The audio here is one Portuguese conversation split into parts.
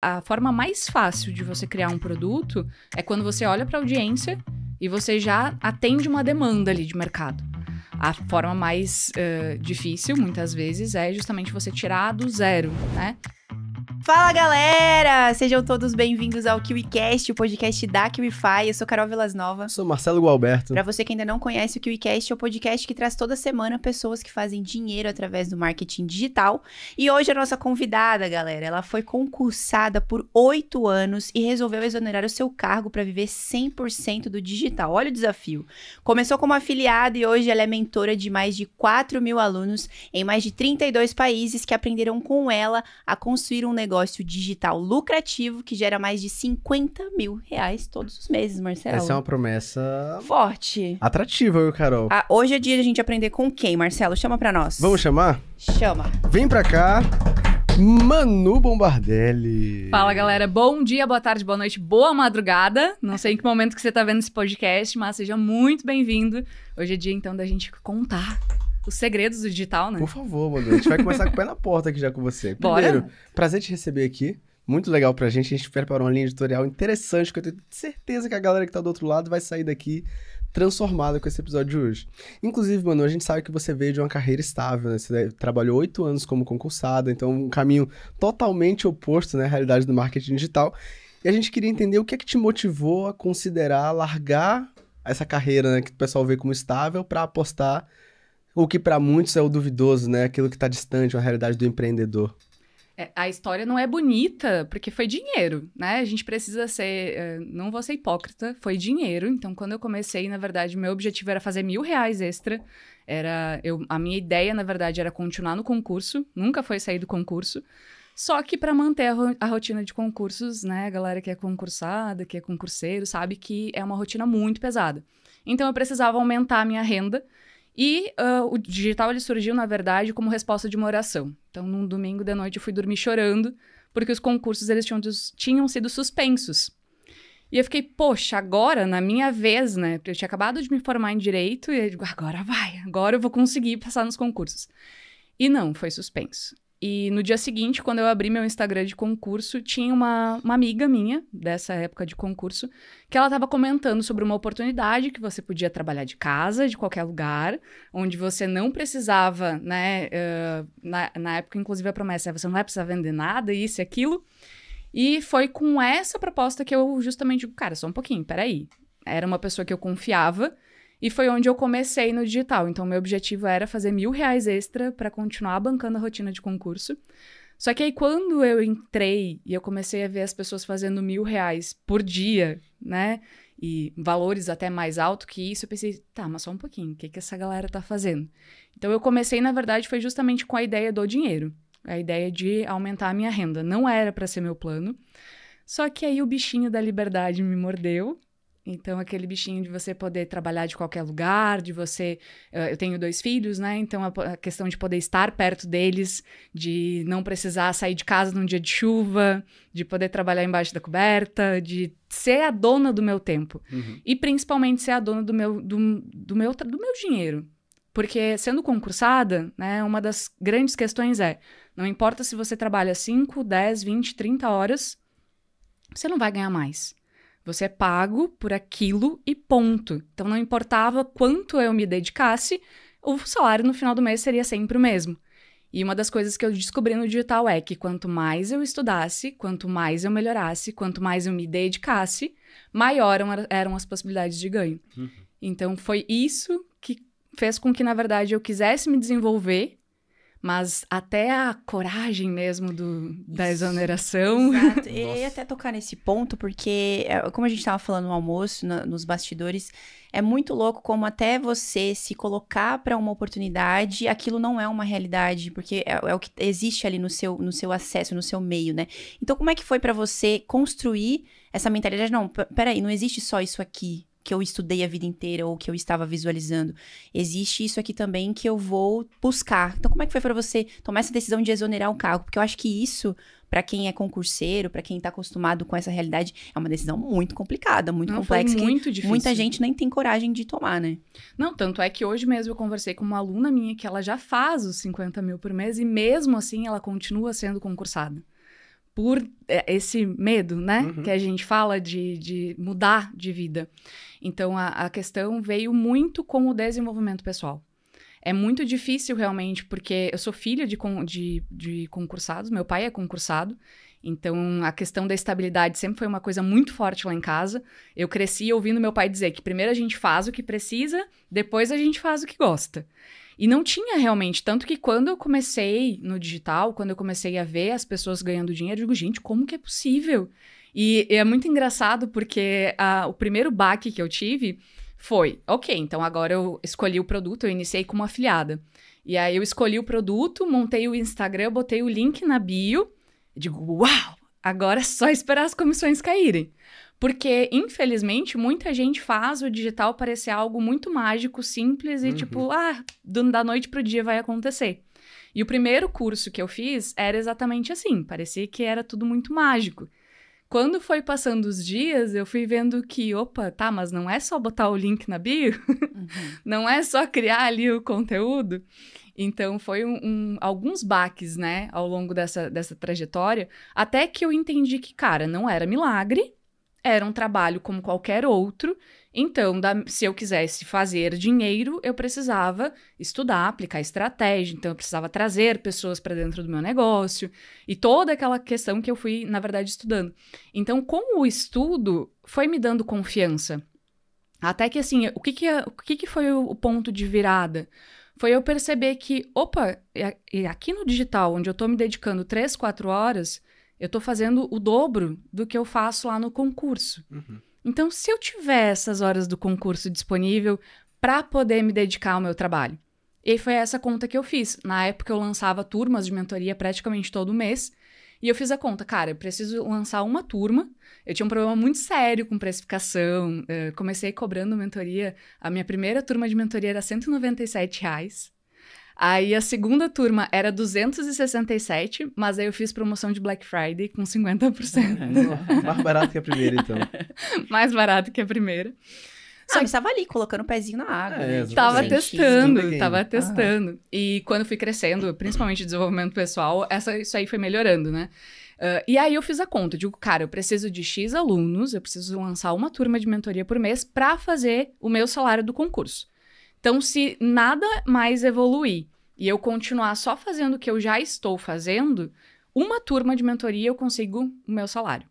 A forma mais fácil de você criar um produto é quando você olha para a audiência e você já atende uma demanda ali de mercado. A forma mais difícil, muitas vezes, é justamente você tirar do zero, né? Fala, galera! Sejam todos bem-vindos ao KiwiCast, o podcast da KiwiFi. Eu sou Carol Vilasnova. Sou Marcelo Gualberto. Pra você que ainda não conhece, o KiwiCast é o podcast que traz toda semana pessoas que fazem dinheiro através do marketing digital. E hoje a nossa convidada, galera, ela foi concursada por 8 anos e resolveu exonerar o seu cargo para viver 100% do digital. Olha o desafio. Começou como afiliada e hoje ela é mentora de mais de 4 mil alunos em mais de 32 países que aprenderam com ela a construir um negócio digital lucrativo que gera mais de 50 mil reais todos os meses, Marcelo. Essa é uma promessa forte. Atrativa, viu, Carol? Hoje é dia de a gente aprender com quem, Marcelo? Chama pra nós. Vamos chamar? Chama. Vem pra cá, Manu Bombardelli. Fala, galera. Bom dia, boa tarde, boa noite, boa madrugada. Não sei em que momento que você tá vendo esse podcast, mas seja muito bem-vindo. Hoje é dia, então, da gente contar os segredos do digital, né? Por favor, Manu. A gente vai começar com o pé na porta aqui já com você. Primeiro, Bora? prazer te receber aqui. Muito legal pra gente. A gente preparou uma linha editorial interessante, que eu tenho certeza que a galera que tá do outro lado vai sair daqui transformada com esse episódio de hoje. Inclusive, Manu, a gente sabe que você veio de uma carreira estável, né? Você trabalhou 8 anos como concursada, então um caminho totalmente oposto, né, à realidade do marketing digital. E a gente queria entender o que é que te motivou a considerar largar essa carreira, né, que o pessoal vê como estável, pra apostar o que para muitos é o duvidoso, né? Aquilo que está distante, a realidade do empreendedor. A história não é bonita, porque foi dinheiro, né? A gente precisa ser... não vou ser hipócrita, foi dinheiro. Então, quando eu comecei, na verdade, meu objetivo era fazer R$1.000 extra. A minha ideia, na verdade, era continuar no concurso. Nunca foi sair do concurso. Só que para manter a rotina de concursos, né? A galera que é concursada, que é concurseiro, sabe que é uma rotina muito pesada. Então, eu precisava aumentar a minha renda. E o digital, ele surgiu, na verdade, como resposta de uma oração. Então, num domingo de noite, eu fui dormir chorando, porque os concursos, eles tinham sido suspensos. E eu fiquei, poxa, agora, na minha vez, né? Eu tinha acabado de me formar em Direito, e eu digo, agora eu vou conseguir passar nos concursos. E não, foi suspenso. E no dia seguinte, quando eu abri meu Instagram de concurso, tinha uma amiga minha, dessa época de concurso, que ela estava comentando sobre uma oportunidade que você podia trabalhar de casa, de qualquer lugar, onde você não precisava, né, na época, inclusive, a promessa é você não vai precisar vender nada, isso e aquilo. E foi com essa proposta que eu justamente digo, cara, só um pouquinho, peraí. Era uma pessoa que eu confiava, e foi onde eu comecei no digital. Então, meu objetivo era fazer R$1.000 extra para continuar bancando a rotina de concurso. Só que aí, quando eu entrei e eu comecei a ver as pessoas fazendo R$1.000 por dia, né? E valores até mais altos que isso, eu pensei, tá, mas só um pouquinho, o que essa galera tá fazendo? Então, eu comecei, na verdade, foi justamente com a ideia do dinheiro. A ideia de aumentar a minha renda. Não era para ser meu plano. Só que aí o bichinho da liberdade me mordeu. Então, aquele bichinho de você poder trabalhar de qualquer lugar, de você... eu tenho 2 filhos, né? Então, a questão de poder estar perto deles, de não precisar sair de casa num dia de chuva, de poder trabalhar embaixo da coberta, de ser a dona do meu tempo. Uhum. E, principalmente, ser a dona do meu dinheiro. Porque, sendo concursada, né, uma das grandes questões é, não importa se você trabalha 5, 10, 20, 30 horas, você não vai ganhar mais. Você é pago por aquilo e ponto. Então, não importava quanto eu me dedicasse, o salário no final do mês seria sempre o mesmo. E uma das coisas que eu descobri no digital é que quanto mais eu estudasse, quanto mais eu melhorasse, quanto mais eu me dedicasse, maior eram as possibilidades de ganho. Uhum. Então, foi isso que fez com que, na verdade, eu quisesse me desenvolver, mas até a coragem mesmo da exoneração. Exato. E eu ia até tocar nesse ponto, porque, como a gente estava falando no almoço, nos bastidores, é muito louco como até você se colocar para uma oportunidade, aquilo não é uma realidade, porque é o que existe ali no seu acesso, no seu meio, né? Então, como é que foi para você construir essa mentalidade? Não, peraí, não existe só isso aqui que eu estudei a vida inteira ou que eu estava visualizando. Existe isso aqui também que eu vou buscar. Então, como é que foi para você tomar essa decisão de exonerar o cargo? Porque eu acho que isso, para quem é concurseiro, para quem tá acostumado com essa realidade, é uma decisão muito complicada, muito complexa. Foi muito difícil. Muita gente nem tem coragem de tomar, né? Não, tanto é que hoje mesmo eu conversei com uma aluna minha que ela já faz os 50 mil por mês e mesmo assim ela continua sendo concursada. por esse medo, né? Que a gente fala de mudar de vida. Então, a questão veio muito com o desenvolvimento pessoal. É muito difícil, realmente, porque eu sou filha de concursados, meu pai é concursado, então a questão da estabilidade sempre foi uma coisa muito forte lá em casa. Eu cresci ouvindo meu pai dizer que primeiro a gente faz o que precisa, depois a gente faz o que gosta. E não tinha realmente, tanto que quando eu comecei no digital, quando eu comecei a ver as pessoas ganhando dinheiro, eu digo, gente, como que é possível? E é muito engraçado porque o primeiro baque que eu tive foi, ok, então agora eu escolhi o produto, eu iniciei como afiliada. E aí eu escolhi o produto, montei o Instagram, botei o link na bio, e digo, uau, agora é só esperar as comissões caírem. Porque, infelizmente, muita gente faz o digital parecer algo muito mágico, simples e tipo, da noite pro dia vai acontecer. E o primeiro curso que eu fiz era exatamente assim, parecia que era tudo muito mágico. Quando foi passando os dias, eu fui vendo que, opa, tá, mas não é só botar o link na bio? Não é só criar ali o conteúdo? Então, foi alguns baques, né, ao longo dessa trajetória, até que eu entendi que, cara, não era milagre, era um trabalho como qualquer outro. Então, se eu quisesse fazer dinheiro, eu precisava estudar, aplicar estratégia. Então, eu precisava trazer pessoas para dentro do meu negócio. E toda aquela questão que eu fui, na verdade, estudando. Então, com o estudo, foi me dando confiança. Até que, assim, o que foi o ponto de virada? Foi eu perceber que, opa, aqui no digital, onde eu tô me dedicando 3, 4 horas, eu tô fazendo o dobro do que eu faço lá no concurso. Então, se eu tiver essas horas do concurso disponível para poder me dedicar ao meu trabalho. E foi essa conta que eu fiz. Na época, eu lançava turmas de mentoria praticamente todo mês. E eu fiz a conta, cara, eu preciso lançar uma turma. Eu tinha um problema muito sério com precificação. Eu comecei cobrando mentoria. A minha primeira turma de mentoria era R$197. Aí a segunda turma era 267, mas aí eu fiz promoção de Black Friday com 50%. Mais barato que a primeira, então. Mais barato que a primeira. Só que estava ali, colocando o pezinho na água, né? Tava testando. E quando eu fui crescendo, principalmente desenvolvimento pessoal, isso aí foi melhorando, né? E aí eu fiz a conta. Eu digo, cara, eu preciso de X alunos, eu preciso lançar uma turma de mentoria por mês para fazer o meu salário do concurso. Então, se nada mais evoluir e eu continuar só fazendo o que eu já estou fazendo, uma turma de mentoria eu consigo o meu salário.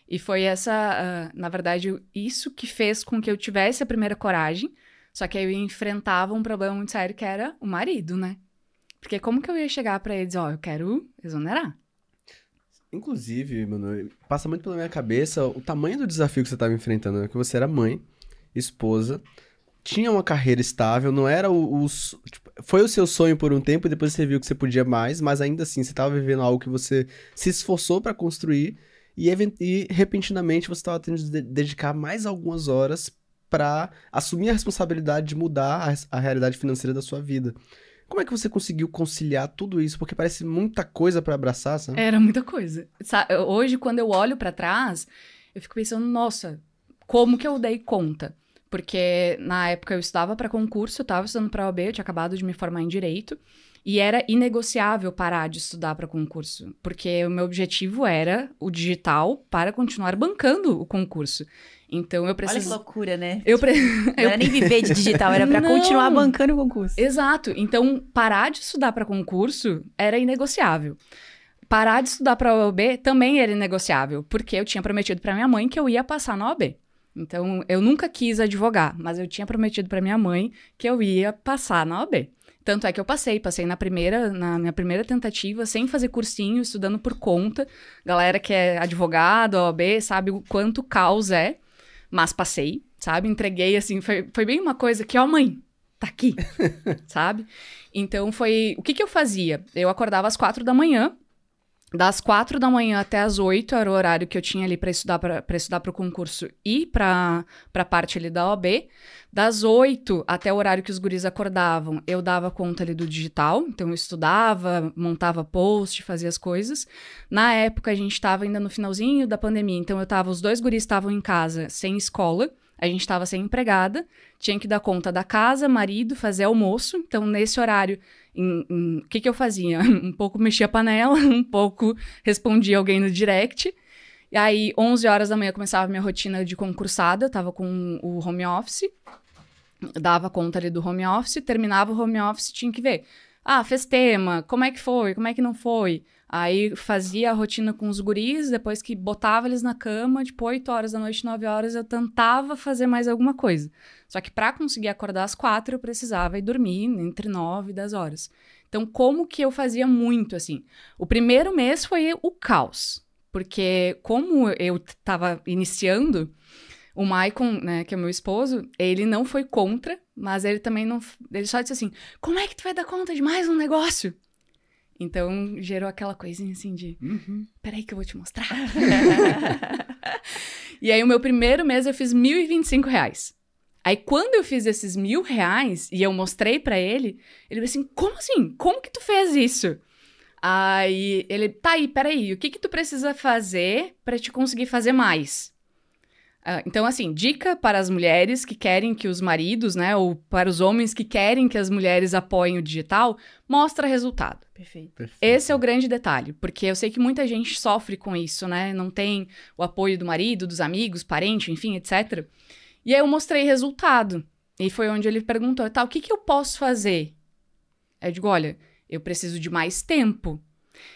E foi na verdade, isso que fez com que eu tivesse a primeira coragem, só que aí eu enfrentava um problema muito sério que era o marido, né? Porque como que eu ia chegar pra ele e dizer, eu quero exonerar? Inclusive, mano, passa muito pela minha cabeça o tamanho do desafio que você estava enfrentando, né? Que você era mãe, esposa, tinha uma carreira estável, não era tipo, foi o seu sonho por um tempo e depois você viu que você podia mais, mas ainda assim você estava vivendo algo que você se esforçou para construir e repentinamente você estava tendo de dedicar mais algumas horas para assumir a responsabilidade de mudar a realidade financeira da sua vida. Como é que você conseguiu conciliar tudo isso? Porque parece muita coisa para abraçar, sabe? Era muita coisa. Hoje, quando eu olho para trás, eu fico pensando, nossa, como que eu dei conta? Porque na época eu estudava para concurso, eu estava estudando para OAB, eu tinha acabado de me formar em Direito, e era inegociável parar de estudar para concurso, porque o meu objetivo era o digital para continuar bancando o concurso. Então eu preciso... Olha que loucura, né? Não era nem viver de digital, era para continuar bancando o concurso. Exato. Então, parar de estudar para concurso era inegociável. Parar de estudar para OAB também era inegociável, porque eu tinha prometido para minha mãe que eu ia passar na OAB. Então, eu nunca quis advogar, mas eu tinha prometido para minha mãe que eu ia passar na OAB. Tanto é que eu passei na minha primeira tentativa, sem fazer cursinho, estudando por conta. Galera que é advogado, OAB, sabe o quanto caos é, mas passei, sabe? Entreguei, assim, foi bem uma coisa que, mãe, tá aqui, sabe? Então, o que eu fazia? Eu acordava às 4 da manhã, das 4 da manhã até as 8 era o horário que eu tinha ali para estudar para o concurso e para a parte ali da OAB. Das 8 até o horário que os guris acordavam, eu dava conta ali do digital. Então, eu estudava, montava post, fazia as coisas. Na época, a gente estava ainda no finalzinho da pandemia. Então, os dois guris estavam em casa, sem escola. a gente estava sem empregada, tinha que dar conta da casa, marido, fazer almoço. Então, nesse horário, o que eu fazia? Um pouco mexia a panela, um pouco respondia alguém no direct. E aí, 11 horas da manhã, começava a minha rotina de concursada, eu tava com o home office, dava conta ali do home office, terminava o home office, tinha que ver. Fez tema, como é que foi, como é que não foi? Aí fazia a rotina com os guris, depois que botava eles na cama, tipo 8 horas da noite, 9 horas, eu tentava fazer mais alguma coisa. Só que para conseguir acordar às 4, eu precisava ir dormir entre 9 e 10 horas. Então, como que eu fazia muito, assim? O primeiro mês foi o caos, porque como eu tava iniciando, o Maicon, né, que é meu esposo, ele não foi contra, mas ele também não... Ele só disse assim, como é que tu vai dar conta de mais um negócio? Então, gerou aquela coisinha assim de... Peraí que eu vou te mostrar. E aí, o meu primeiro mês, eu fiz R$1.025. Aí, quando eu fiz esses R$1.000 e eu mostrei pra ele, ele falou assim, como assim? Como que tu fez isso? Aí, ele, tá aí, peraí, o que tu precisa fazer pra te conseguir fazer mais? Então, assim, dica para as mulheres que querem que os maridos, né, ou para os homens que querem que as mulheres apoiem o digital, mostra resultado. Perfeito. Esse é o grande detalhe, porque eu sei que muita gente sofre com isso, né, não tem o apoio do marido, dos amigos, parente, enfim, etc. E aí eu mostrei resultado, e foi onde ele perguntou, tá, o que eu posso fazer? Aí eu digo, olha, eu preciso de mais tempo.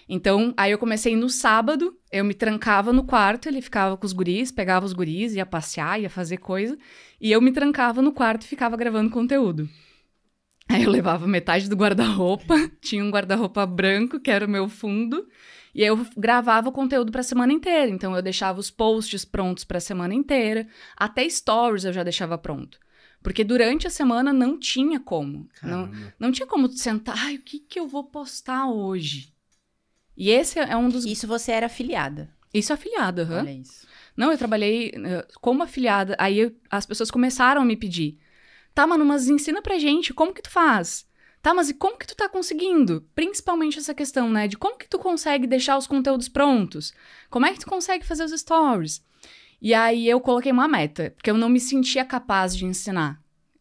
Então, aí eu comecei no sábado, eu me trancava no quarto, ele ficava com os guris, pegava os guris, ia passear, ia fazer coisa, e eu me trancava no quarto e ficava gravando conteúdo. Aí eu levava metade do guarda-roupa, tinha um guarda-roupa branco, que era o meu fundo, e aí eu gravava o conteúdo para a semana inteira. Então, eu deixava os posts prontos para a semana inteira, até stories eu já deixava pronto. Porque durante a semana não tinha como. Não tinha como sentar, o que eu vou postar hoje? E esse é um dos... Isso você era afiliada? Isso afiliada, Olha isso. Não, eu trabalhei como afiliada. Aí as pessoas começaram a me pedir. Tá, Manu, mas ensina pra gente, como que tu faz? Tá, mas e como que tu tá conseguindo? Principalmente essa questão, né? De como que tu consegue deixar os conteúdos prontos? Como é que tu consegue fazer os stories? E aí eu coloquei uma meta, porque eu não me sentia capaz de ensinar.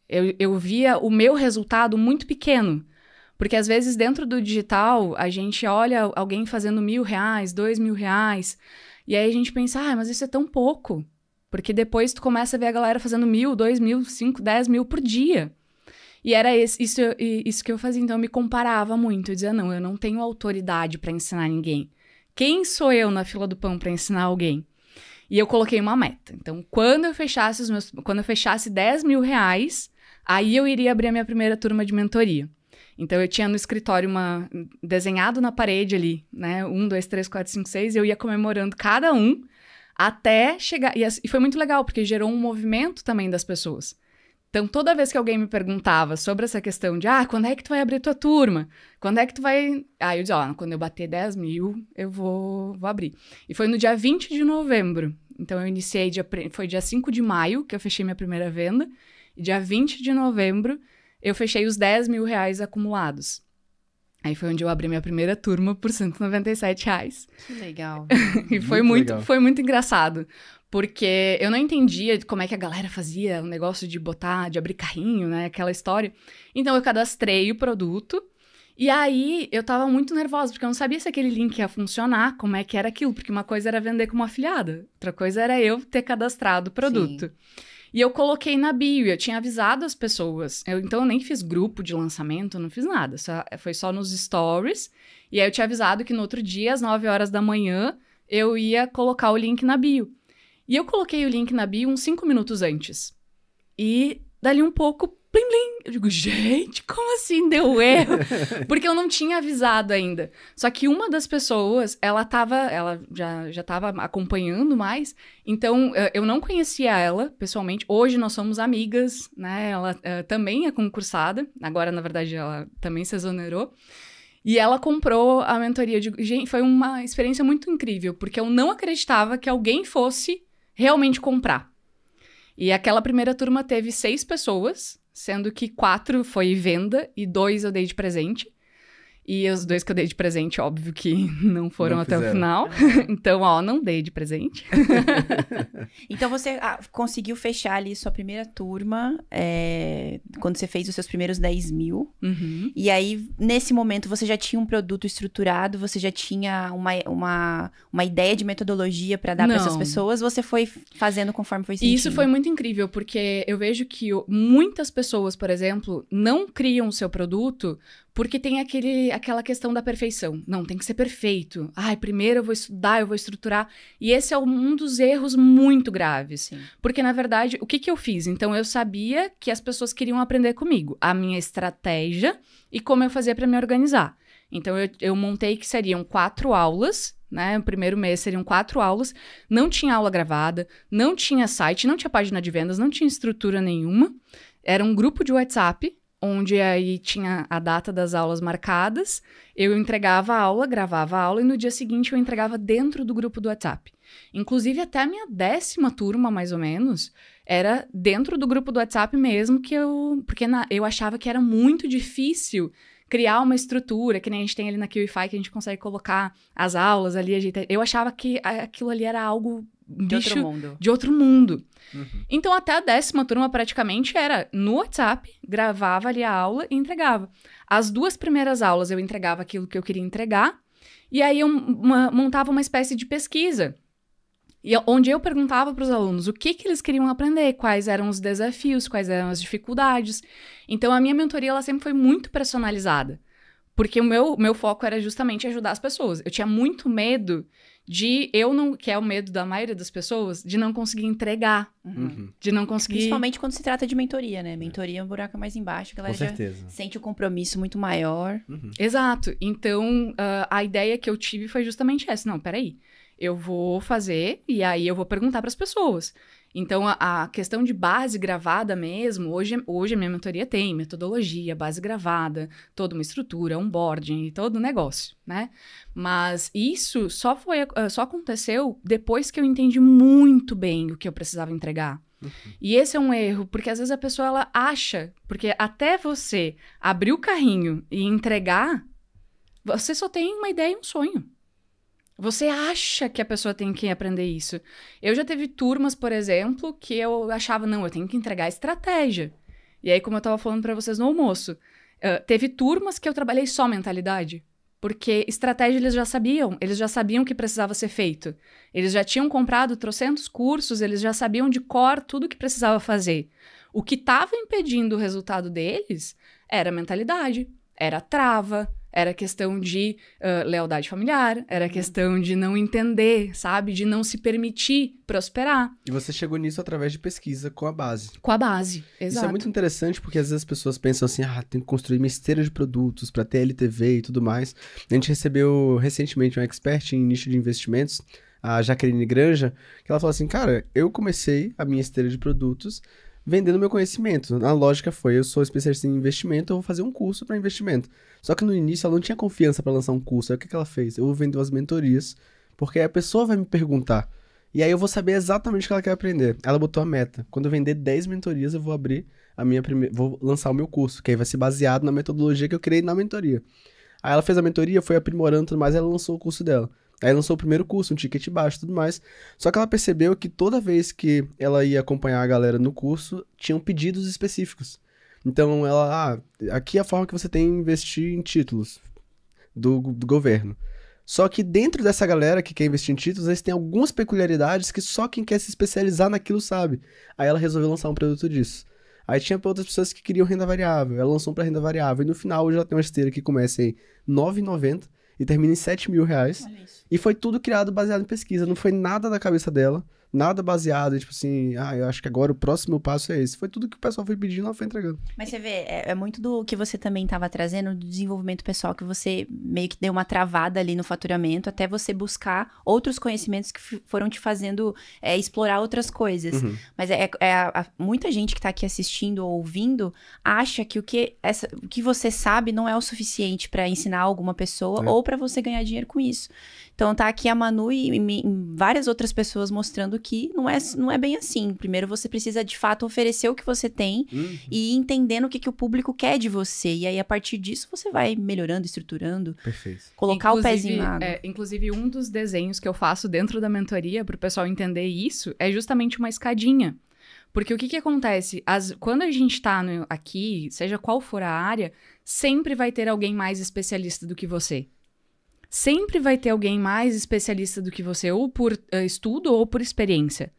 Eu via o meu resultado muito pequeno. Porque, às vezes, dentro do digital, a gente olha alguém fazendo R$1.000, R$2.000, e aí a gente pensa, mas isso é tão pouco. Porque depois tu começa a ver a galera fazendo 1.000, 2.000, 5, 10.000 por dia. E era isso que eu fazia. Então, eu me comparava muito. Eu dizia, não, eu não tenho autoridade para ensinar ninguém. Quem sou eu na fila do pão para ensinar alguém? E eu coloquei uma meta. Então, quando eu fechasse R$10.000, aí eu iria abrir a minha primeira turma de mentoria. Então, eu tinha no escritório desenhado na parede ali, né? 1, 2, 3, 4, 5, 6. E eu ia comemorando cada um até chegar... E foi muito legal, porque gerou um movimento também das pessoas. Então, toda vez que alguém me perguntava sobre essa questão de quando é que tu vai abrir tua turma? Quando é que tu vai... Aí eu dizia, quando eu bater 10.000, eu vou abrir. E foi no dia 20 de novembro. Então, eu iniciei... Foi dia 5 de maio que eu fechei minha primeira venda. E dia 20 de novembro... eu fechei os R$10.000 acumulados. Aí foi onde eu abri minha primeira turma por R$197. Que legal. E foi muito engraçado. Porque eu não entendia como é que a galera fazia o negócio de abrir carrinho, né? Aquela história. Então, eu cadastrei o produto. E aí, eu tava muito nervosa, porque eu não sabia se aquele link ia funcionar, como é que era aquilo. Porque uma coisa era vender como afiliada. Outra coisa era eu ter cadastrado o produto. Sim. E eu coloquei na bio, eu tinha avisado as pessoas. Então, eu nem fiz grupo de lançamento, não fiz nada. Foi só nos stories. E aí, eu tinha avisado que no outro dia, às 9 horas da manhã, eu ia colocar o link na bio. E eu coloquei o link na bio uns 5 minutos antes. E dali um pouco, plim, plim. Eu digo, gente, como assim deu erro? Porque eu não tinha avisado ainda. Só que uma das pessoas, ela já estava acompanhando mais. Então, eu não conhecia ela pessoalmente. Hoje nós somos amigas, né? Ela também é concursada. Agora, na verdade, ela também se exonerou. E ela comprou a mentoria. Gente, foi uma experiência muito incrível. Porque eu não acreditava que alguém fosse realmente comprar. E aquela primeira turma teve 6 pessoas, sendo que 4 foi venda e 2 eu dei de presente. E os 2 que eu dei de presente, óbvio que não foram Não até o fizeram. final. Então, não dei de presente. Então você conseguiu fechar ali sua primeira turma, quando você fez os seus primeiros 10 mil. Uhum. E aí, nesse momento, você já tinha um produto estruturado, você já tinha uma ideia de metodologia para dar para essas Não. pessoas, você foi fazendo conforme foi E sentindo? isso foi muito incrível, porque eu vejo que muitas pessoas, por exemplo, não criam o seu produto porque tem aquela questão da perfeição. Não, tem que ser perfeito. Ai, primeiro eu vou estudar, eu vou estruturar. E esse é um dos erros muito graves. Sim. Porque, na verdade, o que eu fiz? Então, eu sabia que as pessoas queriam aprender comigo. A minha estratégia e como eu fazia para me organizar. Então, eu montei que seriam 4 aulas, né? O primeiro mês seriam 4 aulas. Não tinha aula gravada, não tinha site, não tinha página de vendas, não tinha estrutura nenhuma. Era um grupo de WhatsApp, onde aí tinha a data das aulas marcadas. Eu entregava a aula, gravava a aula, e no dia seguinte eu entregava dentro do grupo do WhatsApp. Inclusive, até a minha 10ª turma, mais ou menos, era dentro do grupo do WhatsApp mesmo, porque eu achava que era muito difícil criar uma estrutura, que nem a gente tem ali na QIFI, que a gente consegue colocar as aulas ali. Eu achava que aquilo ali era algo De outro mundo. de outro mundo. Uhum. Então, até a 10ª turma, praticamente, era no WhatsApp, gravava ali a aula e entregava. As 2 primeiras aulas eu entregava aquilo que eu queria entregar, e aí eu montava uma espécie de pesquisa, onde eu perguntava para os alunos o que eles queriam aprender, quais eram os desafios, quais eram as dificuldades. Então, a minha mentoria ela sempre foi muito personalizada, porque o meu foco era justamente ajudar as pessoas. Eu tinha muito medo que é o medo da maioria das pessoas, de não conseguir entregar, de não conseguir... Principalmente quando se trata de mentoria, né? Mentoria é um buraco mais embaixo, a galera Com certeza. já sente o compromisso muito maior. Exato. Então, a ideia que eu tive foi justamente essa. Não, peraí. Eu vou fazer e aí eu vou perguntar para as pessoas. Então, a questão de base gravada mesmo, hoje a minha mentoria tem metodologia, base gravada, toda uma estrutura, onboarding e todo o negócio, né? Mas isso só aconteceu depois que eu entendi muito bem o que eu precisava entregar. E esse é um erro, porque às vezes a pessoa ela acha, porque até você abrir o carrinho e entregar, você só tem uma ideia e um sonho. Você acha que a pessoa tem que aprender isso. Eu já teve turmas, por exemplo, que eu achava, não, eu tenho que entregar estratégia. E aí, como eu tava falando pra vocês no almoço, teve turmas que eu trabalhei só mentalidade. Porque estratégia eles já sabiam que precisava ser feito. Eles já tinham comprado trocentos cursos, eles já sabiam de cor tudo que precisava fazer. O que estava impedindo o resultado deles era mentalidade, era trava, era questão de lealdade familiar, era questão de não entender, sabe? De não se permitir prosperar. E você chegou nisso através de pesquisa com a base. Com a base, exato. Isso é muito interessante porque às vezes as pessoas pensam assim, tem que construir uma esteira de produtos para ter LTV e tudo mais. A gente recebeu recentemente uma expert em nicho de investimentos, a Jaqueline Granja, que ela falou assim, cara, eu comecei a minha esteira de produtos vendendo meu conhecimento. A lógica foi, eu sou especialista em investimento, eu vou fazer um curso para investimento. Só que no início ela não tinha confiança para lançar um curso. Aí o que ela fez? Eu vou vender as mentorias, porque aí a pessoa vai me perguntar. E aí eu vou saber exatamente o que ela quer aprender. Ela botou a meta. Quando eu vender 10 mentorias, eu vou abrir vou lançar o meu curso, que aí vai ser baseado na metodologia que eu criei na mentoria. Aí ela fez a mentoria, foi aprimorando tudo mais, e ela lançou o curso dela. Aí lançou o primeiro curso, um ticket baixo e tudo mais. Só que ela percebeu que toda vez que ela ia acompanhar a galera no curso, tinham pedidos específicos. Então ela, aqui é a forma que você tem de investir em títulos do governo. Só que dentro dessa galera que quer investir em títulos, eles têm algumas peculiaridades que só quem quer se especializar naquilo sabe. Aí ela resolveu lançar um produto disso. Aí tinha outras pessoas que queriam renda variável, ela lançou para renda variável. E no final hoje ela tem uma esteira que começa em R$ 9,90 e termina em R$7 mil. Olha isso. E foi tudo criado baseado em pesquisa, não foi nada da cabeça dela, nada baseado, tipo assim, eu acho que agora o próximo passo é esse. Foi tudo que o pessoal foi pedindo, ela foi entregando. Mas você vê, é muito do que você também estava trazendo, do desenvolvimento pessoal, que você meio que deu uma travada ali no faturamento, até você buscar outros conhecimentos que foram te fazendo explorar outras coisas. Mas muita gente que está aqui assistindo ou ouvindo acha que o que você sabe não é o suficiente para ensinar alguma pessoa ou para você ganhar dinheiro com isso. Então tá aqui a Manu e várias outras pessoas mostrando que não é bem assim. Primeiro você precisa, de fato, oferecer o que você tem e ir entendendo o que o público quer de você. E aí, a partir disso, você vai melhorando, estruturando. Perfeito. Colocar o pezinho na água. Inclusive, um dos desenhos que eu faço dentro da mentoria, para o pessoal entender isso, é justamente uma escadinha. Porque o que acontece? Quando a gente tá aqui, seja qual for a área, sempre vai ter alguém mais especialista do que você. Sempre vai ter alguém mais especialista do que você, ou por estudo ou por experiência.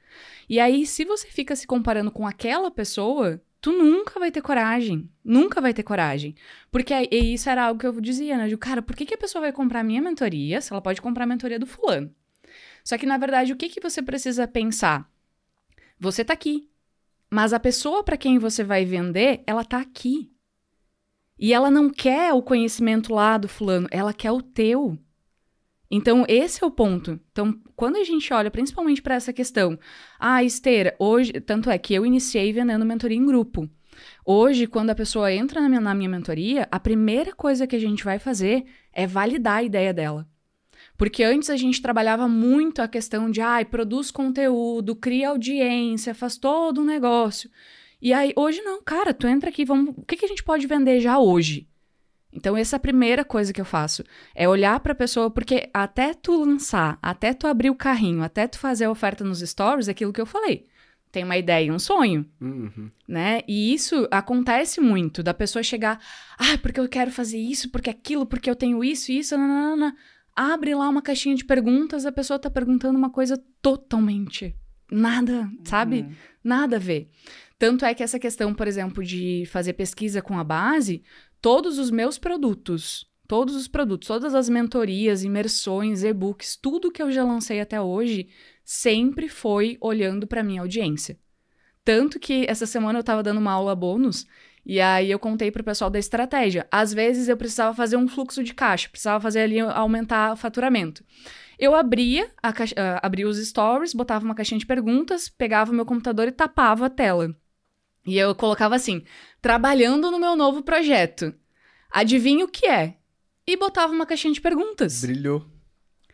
E aí, se você fica se comparando com aquela pessoa, tu nunca vai ter coragem. Nunca vai ter coragem. Porque isso era algo que eu dizia, né? Cara, por que a pessoa vai comprar a minha mentoria se ela pode comprar a mentoria do fulano? Só que, na verdade, o que você precisa pensar? Você tá aqui. Mas a pessoa para quem você vai vender, ela tá aqui. E ela não quer o conhecimento lá do fulano, ela quer o teu. Então, esse é o ponto. Então, quando a gente olha principalmente para essa questão, Esteira, hoje, tanto é que eu iniciei vendendo mentoria em grupo. Hoje, quando a pessoa entra na minha mentoria, a primeira coisa que a gente vai fazer é validar a ideia dela. Porque antes a gente trabalhava muito a questão de, produz conteúdo, cria audiência, faz todo um negócio. E aí, hoje não, cara, tu entra aqui, o que a gente pode vender já hoje? Então, essa é a primeira coisa que eu faço, é olhar para a pessoa, porque até tu lançar, até tu abrir o carrinho, até tu fazer a oferta nos stories, é aquilo que eu falei. Tem uma ideia e um sonho, né? E isso acontece muito, da pessoa chegar, porque eu quero fazer isso, porque aquilo, porque eu tenho isso, nananana. Abre lá uma caixinha de perguntas, a pessoa tá perguntando uma coisa totalmente nada, sabe? Nada a ver. Tanto é que essa questão, por exemplo, de fazer pesquisa com a base, todos os meus produtos, todas as mentorias, imersões, e-books, tudo que eu já lancei até hoje, sempre foi olhando para minha audiência. Tanto que essa semana eu tava dando uma aula bônus, e aí eu contei pro pessoal da estratégia. Às vezes eu precisava fazer um fluxo de caixa, precisava fazer ali aumentar o faturamento. Eu abria os stories, botava uma caixinha de perguntas, pegava o meu computador e tapava a tela. E eu colocava assim, trabalhando no meu novo projeto. Adivinha o que é? E botava uma caixinha de perguntas. Brilhou.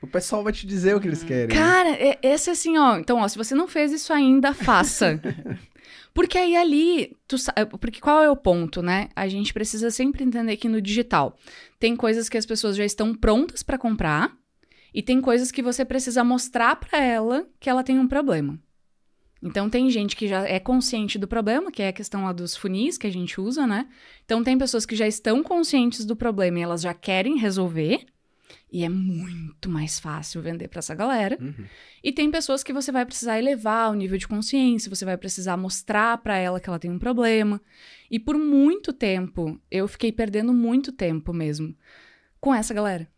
O pessoal vai te dizer o que eles querem. Cara, esse assim, Então, se você não fez isso ainda, faça. Porque aí ali, porque qual é o ponto, né? A gente precisa sempre entender que no digital tem coisas que as pessoas já estão prontas para comprar e tem coisas que você precisa mostrar para ela que ela tem um problema. Então, tem gente que já é consciente do problema, que é a questão lá dos funis que a gente usa, né? Então, tem pessoas que já estão conscientes do problema e elas já querem resolver. E é muito mais fácil vender para essa galera. E tem pessoas que você vai precisar elevar o nível de consciência, você vai precisar mostrar para ela que ela tem um problema. E por muito tempo, eu fiquei perdendo muito tempo mesmo com essa galera.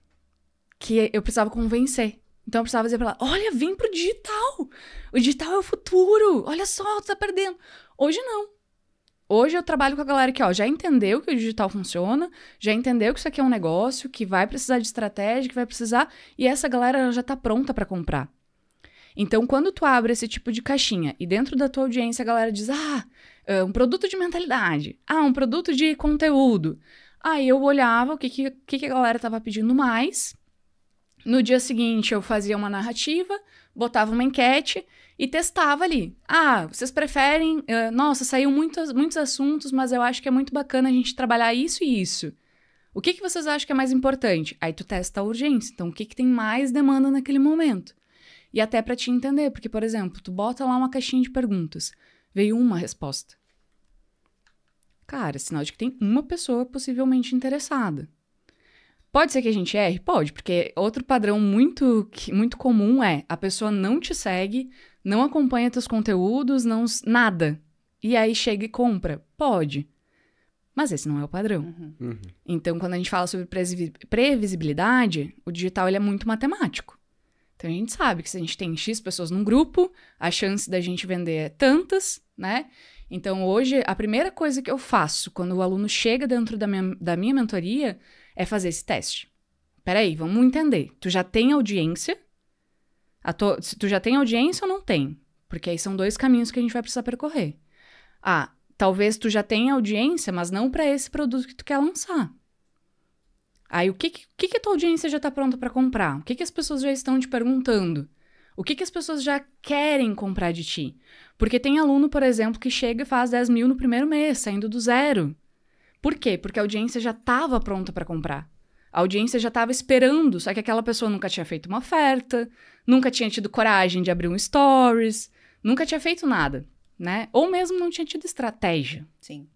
Que eu precisava convencer. Então eu precisava dizer pra ela, olha, vem pro digital. O digital é o futuro. Olha só, tu tá perdendo. Hoje não. Hoje eu trabalho com a galera que, já entendeu que o digital funciona, já entendeu que isso aqui é um negócio, que vai precisar de estratégia, que vai precisar... E essa galera já tá pronta pra comprar. Então, quando tu abre esse tipo de caixinha e dentro da tua audiência a galera diz, um produto de mentalidade, um produto de conteúdo. Aí eu olhava o que a galera tava pedindo mais. No dia seguinte eu fazia uma narrativa, botava uma enquete e testava ali. Vocês preferem... nossa, saiu muitos assuntos, mas eu acho que é muito bacana a gente trabalhar isso e isso. O que vocês acham que é mais importante? Aí tu testa a urgência. Então, o que tem mais demanda naquele momento? E até pra te entender, porque, por exemplo, tu bota lá uma caixinha de perguntas. Veio uma resposta. Cara, sinal de que tem uma pessoa possivelmente interessada. Pode ser que a gente erre? Pode, porque outro padrão muito comum é a pessoa não te segue, não acompanha teus conteúdos, nada. E aí chega e compra. Pode. Mas esse não é o padrão. Então, quando a gente fala sobre previsibilidade, o digital ele é muito matemático. Então, a gente sabe que se a gente tem X pessoas num grupo, a chance da gente vender é tantas, né? Então, hoje, a primeira coisa que eu faço quando o aluno chega dentro da minha mentoria é fazer esse teste. Peraí, vamos entender. Tu já tem audiência? Tu já tem audiência ou não tem? Porque aí são dois caminhos que a gente vai precisar percorrer. Talvez tu já tenha audiência, mas não para esse produto que tu quer lançar. Aí, o que a tua audiência já está pronta para comprar? O que as pessoas já estão te perguntando? O que as pessoas já querem comprar de ti? Porque tem aluno, por exemplo, que chega e faz 10 mil no primeiro mês, saindo do zero. Por quê? Porque a audiência já estava pronta para comprar. A audiência já estava esperando, só que aquela pessoa nunca tinha feito uma oferta, nunca tinha tido coragem de abrir um stories, nunca tinha feito nada, né? Ou mesmo não tinha tido estratégia. Sim.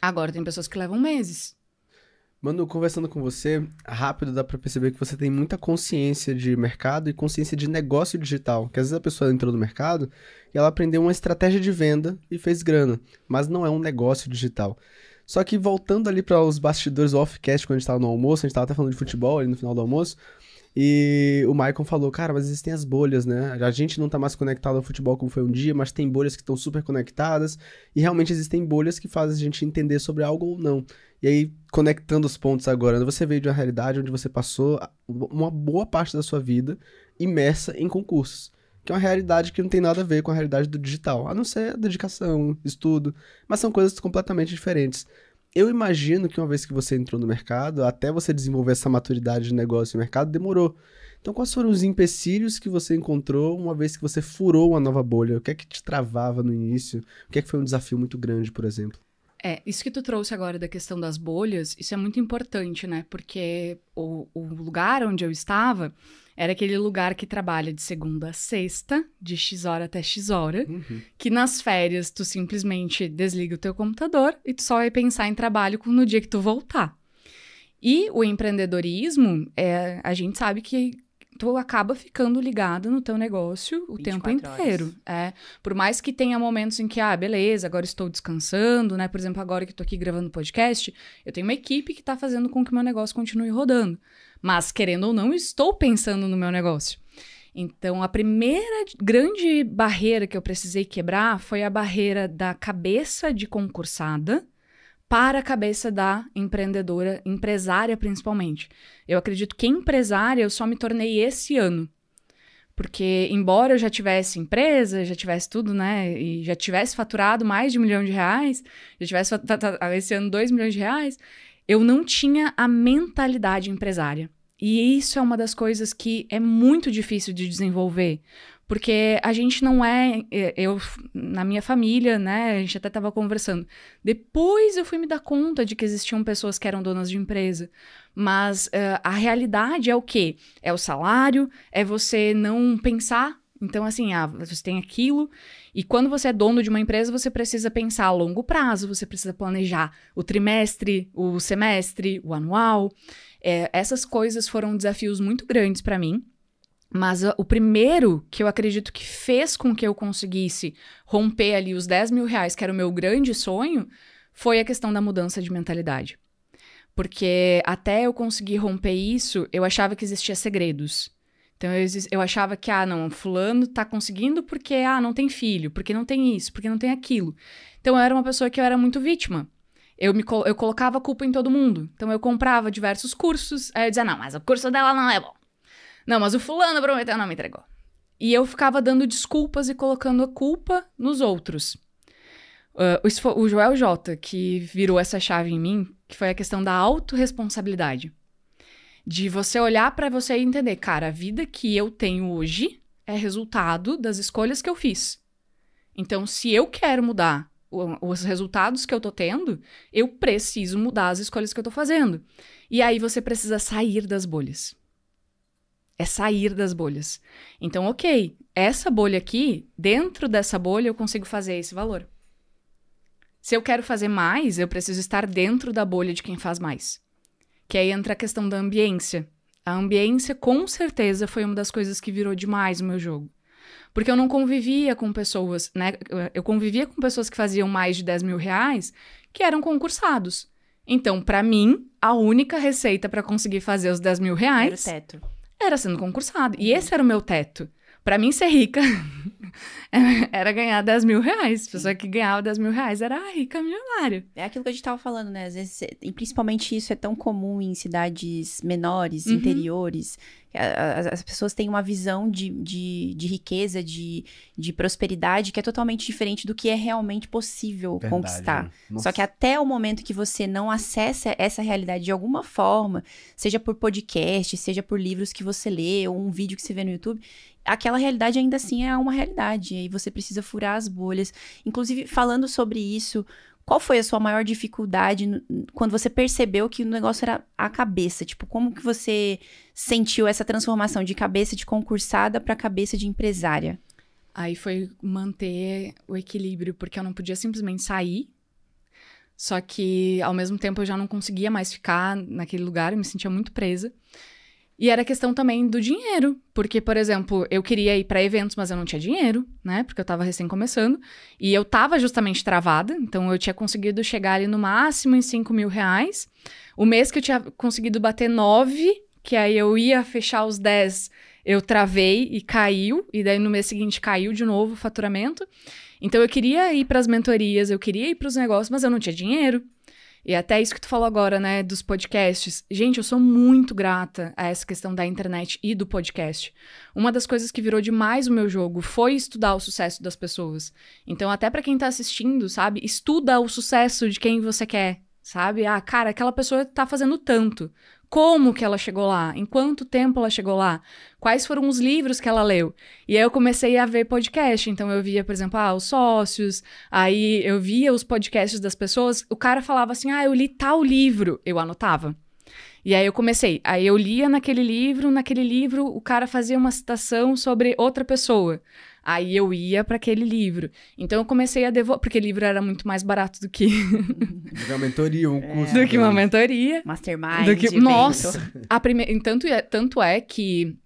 Agora tem pessoas que levam meses. Manu, conversando com você, rápido dá pra perceber que você tem muita consciência de mercado e consciência de negócio digital. Que às vezes a pessoa entrou no mercado e ela aprendeu uma estratégia de venda e fez grana, mas não é um negócio digital. Só que voltando ali para os bastidores do off-cast, quando a gente tava no almoço, a gente tava até falando de futebol ali no final do almoço, e o Maicon falou, cara, mas existem as bolhas, né? A gente não tá mais conectado ao futebol como foi um dia, mas tem bolhas que estão super conectadas, e realmente existem bolhas que fazem a gente entender sobre algo ou não. E aí, conectando os pontos agora, você veio de uma realidade onde você passou uma boa parte da sua vida imersa em concursos, que é uma realidade que não tem nada a ver com a realidade do digital, a não ser a dedicação, estudo, mas são coisas completamente diferentes. Eu imagino que uma vez que você entrou no mercado, até você desenvolver essa maturidade de negócio e mercado, demorou. Então, quais foram os empecilhos que você encontrou uma vez que você furou uma nova bolha? O que é que te travava no início? O que é que foi um desafio muito grande, por exemplo? Isso que tu trouxe agora da questão das bolhas, isso é muito importante, né? Porque o lugar onde eu estava era aquele lugar que trabalha de segunda a sexta, de X hora até X hora, que nas férias tu simplesmente desliga o teu computador e tu só vai pensar em trabalho no dia que tu voltar. E o empreendedorismo, a gente sabe que tu acaba ficando ligado no teu negócio o tempo inteiro. Por mais que tenha momentos em que, beleza, agora estou descansando, né? Por exemplo, agora que estou aqui gravando podcast, eu tenho uma equipe que está fazendo com que o meu negócio continue rodando. Mas, querendo ou não, estou pensando no meu negócio. Então, a primeira grande barreira que eu precisei quebrar foi a barreira da cabeça de concursada para a cabeça da empreendedora, empresária principalmente. Eu acredito que empresária eu só me tornei esse ano. Porque, embora eu já tivesse empresa, já tivesse tudo, né? E já tivesse faturado mais de R$1 milhão, já tivesse esse ano R$2 milhões, eu não tinha a mentalidade empresária. E isso é uma das coisas que é muito difícil de desenvolver. Porque a gente não na minha família, né, a gente até estava conversando. Depois eu fui me dar conta de que existiam pessoas que eram donas de empresa. Mas a realidade é o quê? É o salário, é você não pensar. Então, assim, você tem aquilo. E quando você é dono de uma empresa, você precisa pensar a longo prazo, você precisa planejar o trimestre, o semestre, o anual. Essas coisas foram desafios muito grandes para mim. Mas o primeiro que eu acredito que fez com que eu conseguisse romper ali os R$10 mil, que era o meu grande sonho, foi a questão da mudança de mentalidade. Porque até eu conseguir romper isso, eu achava que existia segredos. Então, eu achava que, não, fulano tá conseguindo porque, não tem filho, porque não tem isso, porque não tem aquilo. Então, eu era uma pessoa que eu era muito vítima. Eu colocava a culpa em todo mundo. Então, eu comprava diversos cursos, aí eu dizia, não, mas o curso dela não é bom. Não, mas o fulano prometeu, não me entregou. E eu ficava dando desculpas e colocando a culpa nos outros. O Joel J, que virou essa chave em mim, que foi a questão da autorresponsabilidade. De você olhar pra você e entender, cara, a vida que eu tenho hoje é resultado das escolhas que eu fiz. Então, se eu quero mudar os resultados que eu tô tendo, eu preciso mudar as escolhas que eu tô fazendo. E aí você precisa sair das bolhas. É sair das bolhas. Então, ok, essa bolha aqui, dentro dessa bolha eu consigo fazer esse valor. Se eu quero fazer mais, eu preciso estar dentro da bolha de quem faz mais. Que aí entra a questão da ambiência. A ambiência, com certeza, foi uma das coisas que virou demais o meu jogo. Porque eu não convivia com pessoas, né? Eu convivia com pessoas que faziam mais de R$10 mil, que eram concursados. Então, pra mim, a única receita pra conseguir fazer os R$10 mil... Era o teto. Era sendo concursado. E esse era o meu teto. Pra mim, ser rica era ganhar R$10 mil. A pessoa que ganhava R$10 mil era rica, milionária. É aquilo que a gente tava falando, né? Às vezes, e principalmente isso é tão comum em cidades menores, interiores, As pessoas têm uma visão de riqueza, de prosperidade que é totalmente diferente do que é realmente possível conquistar. Nossa. Só que até o momento que você não acessa essa realidade de alguma forma, seja por podcast, seja por livros que você lê, ou um vídeo que você vê no YouTube, aquela realidade ainda assim é uma realidade. E aí você precisa furar as bolhas. Inclusive, falando sobre isso, qual foi a sua maior dificuldade quando você percebeu que o negócio era a cabeça? Tipo, como que você sentiu essa transformação de cabeça de concursada para cabeça de empresária? Aí foi manter o equilíbrio, porque eu não podia simplesmente sair. Só que, ao mesmo tempo, eu já não conseguia mais ficar naquele lugar, eu me sentia muito presa. E era questão também do dinheiro, porque, por exemplo, eu queria ir para eventos, mas eu não tinha dinheiro, né? Porque eu tava recém começando. E eu tava justamente travada, então eu tinha conseguido chegar ali no máximo em R$5.000. O mês que eu tinha conseguido bater 9, que aí eu ia fechar os 10, eu travei e caiu. E daí no mês seguinte caiu de novo o faturamento. Então eu queria ir para as mentorias, eu queria ir para os negócios, mas eu não tinha dinheiro. E até isso que tu falou agora, né, dos podcasts. Gente, eu sou muito grata a essa questão da internet e do podcast. Uma das coisas que virou demais o meu jogo foi estudar o sucesso das pessoas. Então, até pra quem tá assistindo, sabe, estuda o sucesso de quem você quer, sabe? Ah, cara, aquela pessoa tá fazendo tanto. Como que ela chegou lá? Em quanto tempo ela chegou lá? Quais foram os livros que ela leu? E aí eu comecei a ver podcast. Então eu via, por exemplo, os sócios. Aí eu via os podcasts das pessoas. O cara falava assim, eu li tal livro. Eu anotava. E aí eu comecei. Aí eu lia naquele livro o cara fazia uma citação sobre outra pessoa. Aí eu ia para aquele livro. Então eu comecei a devolver, porque livro era muito mais barato do que uma mentoria, um curso. do que uma mentoria. Mastermind. Nossa, tanto é que,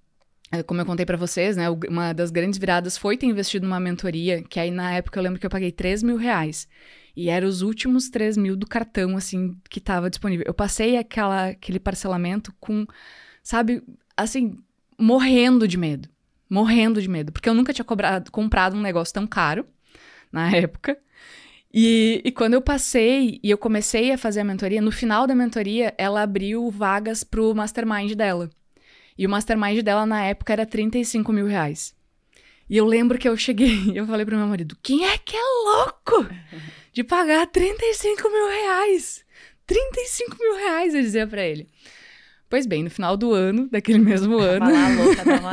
como eu contei para vocês, né, uma das grandes viradas foi ter investido numa mentoria, que aí na época eu lembro que eu paguei R$3.000. E eram os últimos 3.000 do cartão, assim, que tava disponível. Eu passei aquele parcelamento com, sabe, assim, morrendo de medo. Porque eu nunca tinha comprado um negócio tão caro na época. E quando eu passei e eu comecei a fazer a mentoria, no final da mentoria, ela abriu vagas pro mastermind dela. E o mastermind dela, na época, era R$35.000. E eu lembro que eu cheguei e eu falei pro meu marido, quem é que é louco de pagar R$35.000? R$35.000, eu dizia pra ele. Pois bem, no final do ano, daquele mesmo ano... Vai lá, louca, dá uma...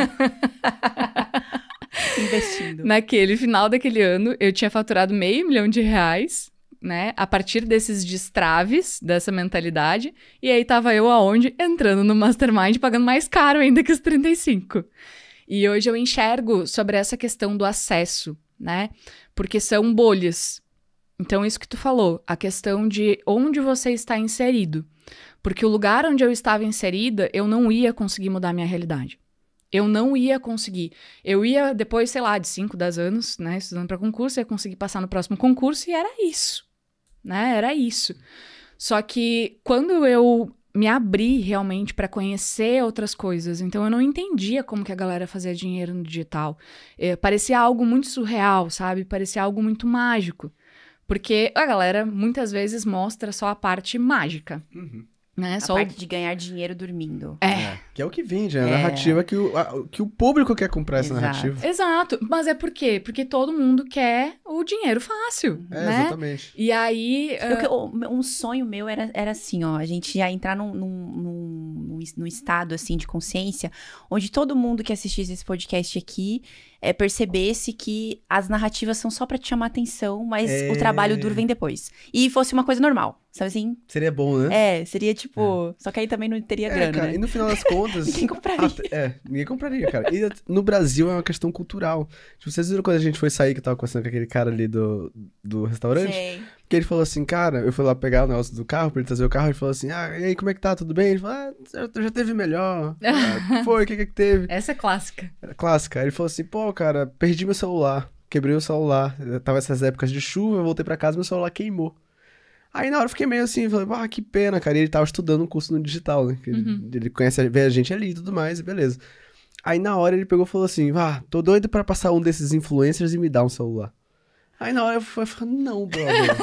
investindo. Naquele final daquele ano, eu tinha faturado R$500 mil, né? A partir desses destraves, dessa mentalidade. E aí tava eu aonde? Entrando no Mastermind, pagando mais caro ainda que os 35. E hoje eu enxergo sobre essa questão do acesso, né? Porque são bolhas. Então, isso que tu falou, a questão de onde você está inserido. Porque o lugar onde eu estava inserida, eu não ia conseguir mudar minha realidade. Eu não ia conseguir. Eu ia, depois, sei lá, de 5, 10 anos, né, estudando para concurso, ia conseguir passar no próximo concurso e era isso, né? Era isso. Só que quando eu me abri realmente para conhecer outras coisas, então eu não entendia como que a galera fazia dinheiro no digital. Parecia algo muito surreal, sabe? Parecia algo muito mágico. Porque a galera, muitas vezes, mostra só a parte mágica. Uhum. Né? A parte de ganhar dinheiro dormindo. Que é o que vende, a narrativa que o público quer comprar essa narrativa. Exato. Mas é por quê? Porque todo mundo quer o dinheiro fácil, né? Exatamente. E aí... Um sonho meu era assim, ó, a gente já entrar num estado, assim, de consciência, onde todo mundo que assistisse esse podcast aqui percebesse que as narrativas são só pra te chamar atenção, mas o trabalho duro vem depois. E fosse uma coisa normal, sabe assim? Seria bom, né? Seria tipo... Só que aí também não teria grana, cara, né? E no final das contas... Ninguém compraria. Ninguém compraria, cara. E no Brasil é uma questão cultural. Tipo, vocês viram quando a gente foi sair, que eu tava conversando com aquele cara ali do restaurante? Sei. Que ele falou assim, cara, eu fui lá pegar o negócio do carro, pra ele trazer o carro, ele falou assim, e aí, como é que tá? Tudo bem? Ele falou, já teve melhor. Foi, o que teve? Essa é clássica. Clássica. Aí ele falou assim, pô, cara, perdi meu celular, quebrei o celular. Tava essas épocas de chuva, eu voltei pra casa, meu celular queimou. Aí na hora eu fiquei meio assim, falei, que pena, cara. E ele tava estudando um curso no digital, né? Ele conhece, vê a gente ali e tudo mais, e beleza. Aí na hora ele pegou e falou assim, tô doido pra passar um desses influencers e me dar um celular. Aí na hora eu falei, não, brother.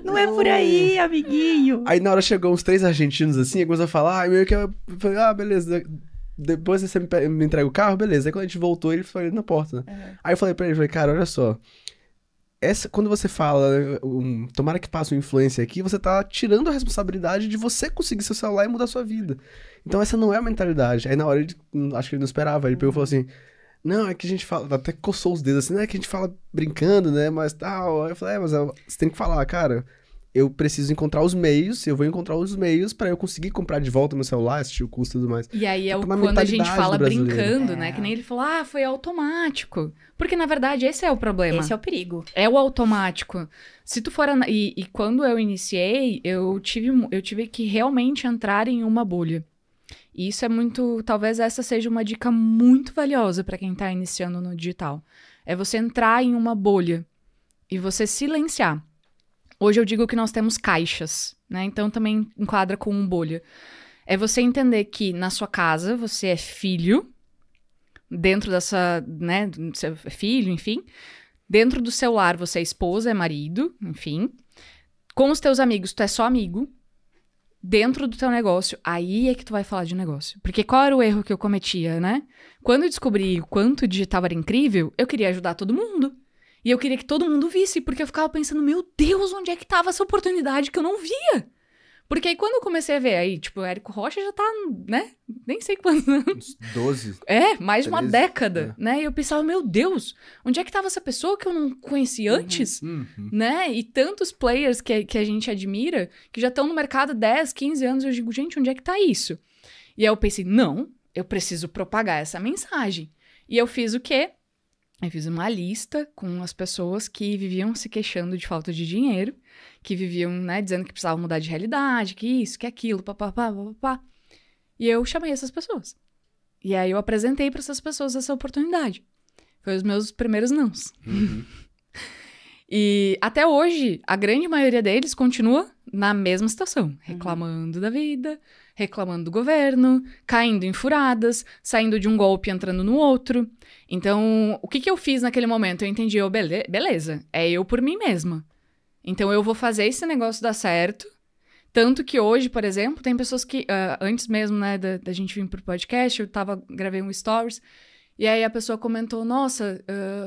Não é por aí, amiguinho. Aí na hora chegou uns 3 argentinos assim, e começou a falar, meio que eu falei, beleza. depois você me entrega o carro, beleza. Aí quando a gente voltou, ele foi ali na porta, né? Aí eu falei pra ele, cara, olha só. Quando você fala, tomara que passe uma influência aqui, você tá tirando a responsabilidade de você conseguir seu celular e mudar a sua vida. Então essa não é a mentalidade. Aí na hora, acho que ele não esperava, ele pegou e falou assim, não, é que a gente fala, até coçou os dedos assim, não é que a gente fala brincando, né, mas tal. Aí eu falei, mas você tem que falar, cara, eu preciso encontrar os meios, eu vou encontrar os meios pra eu conseguir comprar de volta meu celular, assistir o custo e tudo mais. E aí Então, quando a gente fala do brasileiro. brincando, né? Que nem ele falou, foi automático. Porque, na verdade, esse é o problema. Esse é o perigo. É o automático. Se tu for... E quando eu iniciei, eu tive que realmente entrar em uma bolha. E isso é muito... Talvez essa seja uma dica muito valiosa pra quem tá iniciando no digital. É você entrar em uma bolha e você silenciar. Hoje eu digo que nós temos caixas, né? Então também enquadra com bolha. É você entender que na sua casa você é filho, dentro dessa, né? Você é filho, enfim. Dentro do seu lar você é esposa, é marido, enfim. Com os teus amigos tu é só amigo. Dentro do teu negócio, aí é que tu vai falar de negócio. Porque qual era o erro que eu cometia, né? Quando eu descobri o quanto o digital era incrível, eu queria ajudar todo mundo. E eu queria que todo mundo visse, porque eu ficava pensando, meu Deus, onde é que tava essa oportunidade que eu não via? Porque aí quando eu comecei a ver, aí, tipo, o Érico Rocha já tá, né? Nem sei quantos anos. 12. Mais de uma 13, década, né? E eu pensava, meu Deus, onde é que tava essa pessoa que eu não conhecia antes? Né? E tantos players que a gente admira, que já estão no mercado há 10, 15 anos, eu digo, gente, onde é que tá isso? E aí eu pensei, não, eu preciso propagar essa mensagem. E eu fiz o quê? Eu fiz uma lista com as pessoas que viviam se queixando de falta de dinheiro, que viviam, né, dizendo que precisavam mudar de realidade, que isso, que aquilo, papapá, papapá. E eu chamei essas pessoas. E aí eu apresentei para essas pessoas essa oportunidade. Foi os meus primeiros nãos. E até hoje, a grande maioria deles continua na mesma situação, reclamando da vida, reclamando do governo, caindo em furadas, saindo de um golpe e entrando no outro. Então, o que eu fiz naquele momento? Eu entendi, beleza, é eu por mim mesma. Então, eu vou fazer esse negócio dar certo. Tanto que hoje, por exemplo, tem pessoas que, antes mesmo, né, da gente vir pro podcast, gravei um stories, e aí a pessoa comentou, nossa,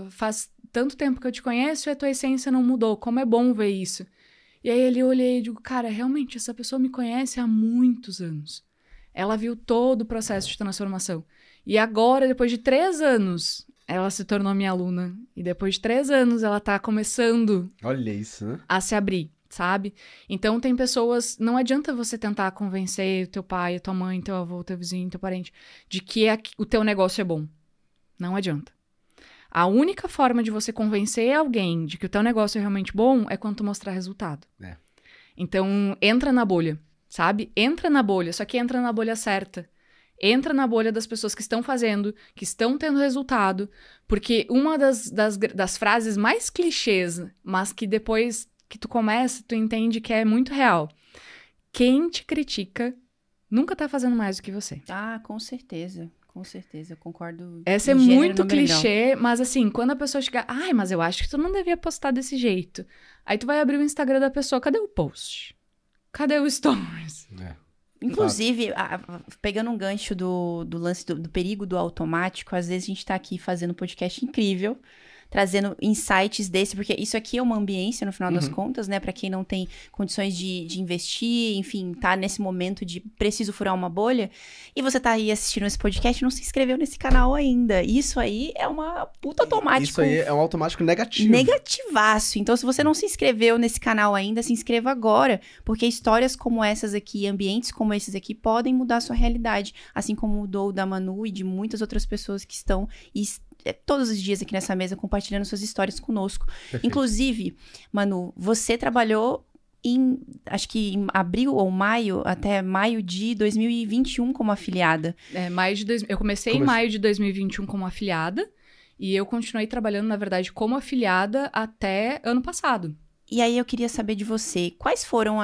faz tanto tempo que eu te conheço e a tua essência não mudou, como é bom ver isso. E aí eu olhei e digo, cara, realmente, essa pessoa me conhece há muitos anos. Ela viu todo o processo de transformação. E agora, depois de 3 anos, ela se tornou minha aluna. E depois de 3 anos, ela tá começando Olha isso, né? a se abrir, sabe? Então, tem pessoas... Não adianta você tentar convencer o teu pai, a tua mãe, teu avô, teu vizinho, teu parente, de que o teu negócio é bom. Não adianta. A única forma de você convencer alguém de que o teu negócio é realmente bom é quando tu mostrar resultado. Então, entra na bolha, sabe? Entra na bolha, só que entra na bolha certa. Entra na bolha das pessoas que estão fazendo, que estão tendo resultado, porque uma das frases mais clichês, mas que depois que tu começa, tu entende que é muito real. Quem te critica nunca tá fazendo mais do que você. Ah, com certeza. Com certeza, eu concordo. Essa é muito clichê, mas assim, quando a pessoa chegar... Ai, mas eu acho que tu não devia postar desse jeito. Aí tu vai abrir o Instagram da pessoa, cadê o post? Cadê o stories? Inclusive, pegando um gancho do lance do perigo do automático, às vezes a gente tá aqui fazendo um podcast incrível, trazendo insights desse, porque isso aqui é uma ambiência, no final das contas, né? Pra quem não tem condições de investir, enfim, tá nesse momento de preciso furar uma bolha, e você tá aí assistindo esse podcast e não se inscreveu nesse canal ainda. Isso aí é uma puta automático. Isso aí é um automático negativo. Negativaço. Então, se você não se inscreveu nesse canal ainda, se inscreva agora, porque histórias como essas aqui, ambientes como esses aqui, podem mudar a sua realidade, assim como mudou o da Manu e de muitas outras pessoas que estão todos os dias aqui nessa mesa compartilhando suas histórias conosco. Perfeito. Inclusive, Manu, você trabalhou acho que em abril ou maio, até maio de 2021 como afiliada. Eu comecei em maio de 2021 como afiliada e eu continuei trabalhando, na verdade, como afiliada até ano passado. E aí eu queria saber de você, quais foram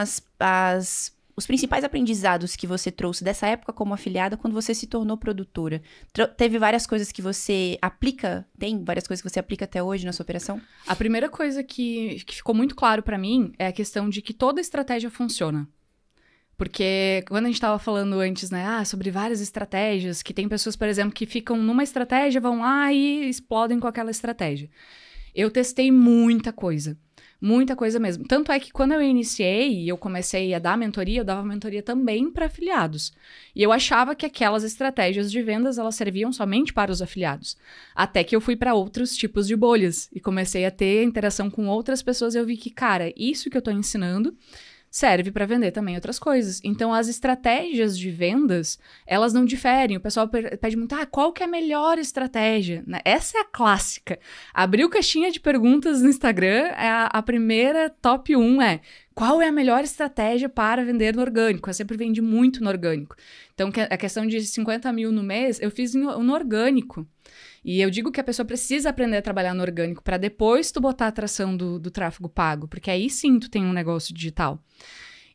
os principais aprendizados que você trouxe dessa época como afiliada quando você se tornou produtora? Teve várias coisas que você aplica? Tem várias coisas que você aplica até hoje na sua operação? A primeira coisa que ficou muito claro pra mim é a questão de que toda estratégia funciona. Porque quando a gente estava falando antes, né, sobre várias estratégias, que tem pessoas, por exemplo, que ficam numa estratégia, vão lá e explodem com aquela estratégia. Eu testei muita coisa mesmo. Tanto é que quando eu iniciei e eu comecei a dar mentoria, eu dava mentoria também para afiliados. E eu achava que aquelas estratégias de vendas, elas serviam somente para os afiliados. Até que eu fui para outros tipos de bolhas e comecei a ter interação com outras pessoas e eu vi que, cara, isso que eu estou ensinando serve para vender também outras coisas. Então, as estratégias de vendas, elas não diferem. O pessoal pede muito, qual que é a melhor estratégia? Essa é a clássica. Abriu caixinha de perguntas no Instagram, a primeira top 1 é, qual é a melhor estratégia para vender no orgânico? Eu sempre vendi muito no orgânico. Então, a questão de 50 mil no mês, eu fiz no orgânico. E eu digo que a pessoa precisa aprender a trabalhar no orgânico para depois tu botar a atração do tráfego pago, porque aí sim tu tem um negócio digital.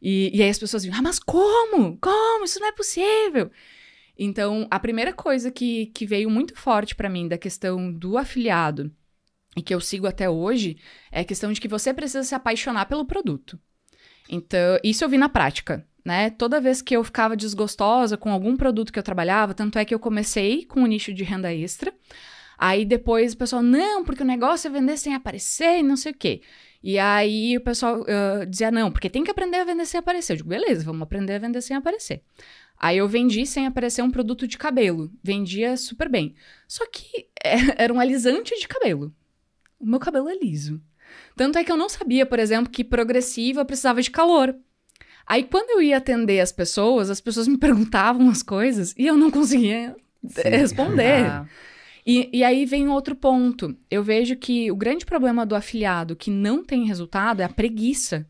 E aí as pessoas dizem, mas como? Como? Isso não é possível! Então, a primeira coisa que veio muito forte para mim da questão do afiliado e que eu sigo até hoje é a questão de que você precisa se apaixonar pelo produto. Então, isso eu vi na prática. Né? Toda vez que eu ficava desgostosa com algum produto que eu trabalhava, tanto é que eu comecei com o nicho de renda extra, aí depois o pessoal, não, porque o negócio é vender sem aparecer e não sei o quê. E aí o pessoal dizia, não, porque tem que aprender a vender sem aparecer. Eu digo, beleza, vamos aprender a vender sem aparecer. Aí eu vendi sem aparecer um produto de cabelo, vendia super bem. Só que era um alisante de cabelo. O meu cabelo é liso. Tanto é que eu não sabia, por exemplo, que progressiva precisava de calor. Aí, quando eu ia atender as pessoas me perguntavam as coisas e eu não conseguia responder. E aí vem outro ponto. Eu vejo que o grande problema do afiliado que não tem resultado é a preguiça.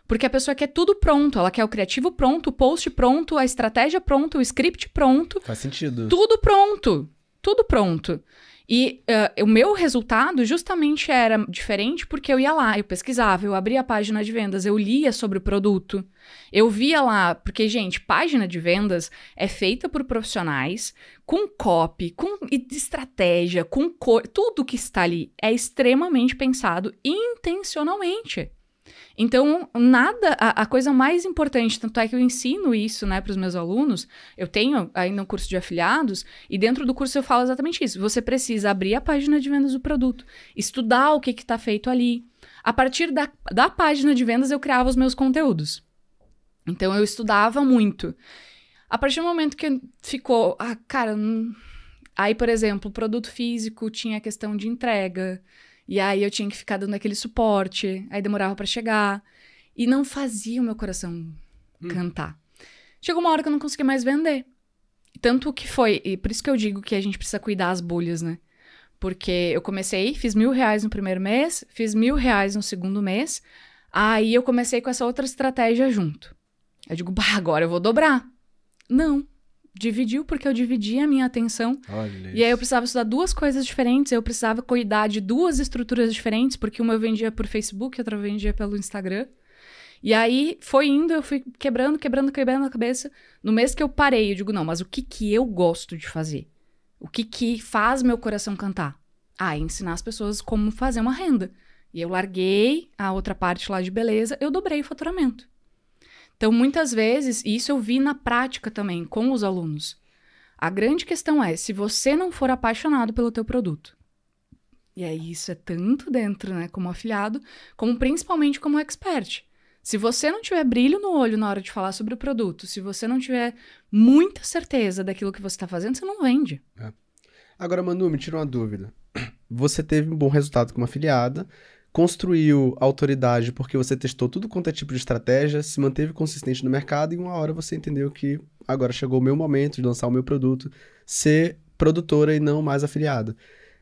Porque a pessoa quer tudo pronto. Ela quer o criativo pronto, o post pronto, a estratégia pronta, o script pronto. Faz sentido. Tudo pronto. Tudo pronto. E o meu resultado justamente era diferente porque eu ia lá, eu pesquisava, eu abria a página de vendas, eu lia sobre o produto, eu via lá, porque, gente, página de vendas é feita por profissionais, com copy, com estratégia, com cor, tudo que está ali é extremamente pensado intencionalmente. Então, a coisa mais importante, tanto é que eu ensino isso, né, para os meus alunos, eu tenho ainda um curso de afiliados, e dentro do curso eu falo exatamente isso. Você precisa abrir a página de vendas do produto, estudar o que está feito ali. A partir da página de vendas, eu criava os meus conteúdos. Então, eu estudava muito. A partir do momento que ficou, aí, por exemplo, o produto físico tinha a questão de entrega, e aí eu tinha que ficar dando aquele suporte, aí demorava pra chegar. E não fazia o meu coração cantar. Chegou uma hora que eu não conseguia mais vender. Tanto que foi, e por isso que eu digo que a gente precisa cuidar as bolhas, né? Porque eu comecei, fiz R$1.000 no primeiro mês, fiz R$1.000 no segundo mês, aí eu comecei com essa outra estratégia junto. Eu digo, agora eu vou dobrar. Não. Dividiu porque eu dividi a minha atenção. Olha e aí eu precisava estudar duas coisas diferentes, eu precisava cuidar de duas estruturas diferentes, porque uma eu vendia por Facebook, outra eu vendia pelo Instagram. E aí foi indo, eu fui quebrando a cabeça. No mês que eu parei, eu digo, não, mas o que eu gosto de fazer? O que faz meu coração cantar? Ensinar as pessoas como fazer uma renda. E eu larguei a outra parte lá de beleza, eu dobrei o faturamento. Então, muitas vezes, e isso eu vi na prática também, com os alunos, a grande questão é, se você não for apaixonado pelo teu produto, e aí isso é tanto dentro, né, como afiliado, como principalmente como expert. Se você não tiver brilho no olho na hora de falar sobre o produto, se você não tiver muita certeza daquilo que você está fazendo, você não vende. Agora, Manu, me tira uma dúvida. Você teve um bom resultado como afiliada, construiu autoridade porque você testou tudo quanto é tipo de estratégia, se manteve consistente no mercado e uma hora você entendeu que agora chegou o meu momento de lançar o meu produto, ser produtora e não mais afiliada.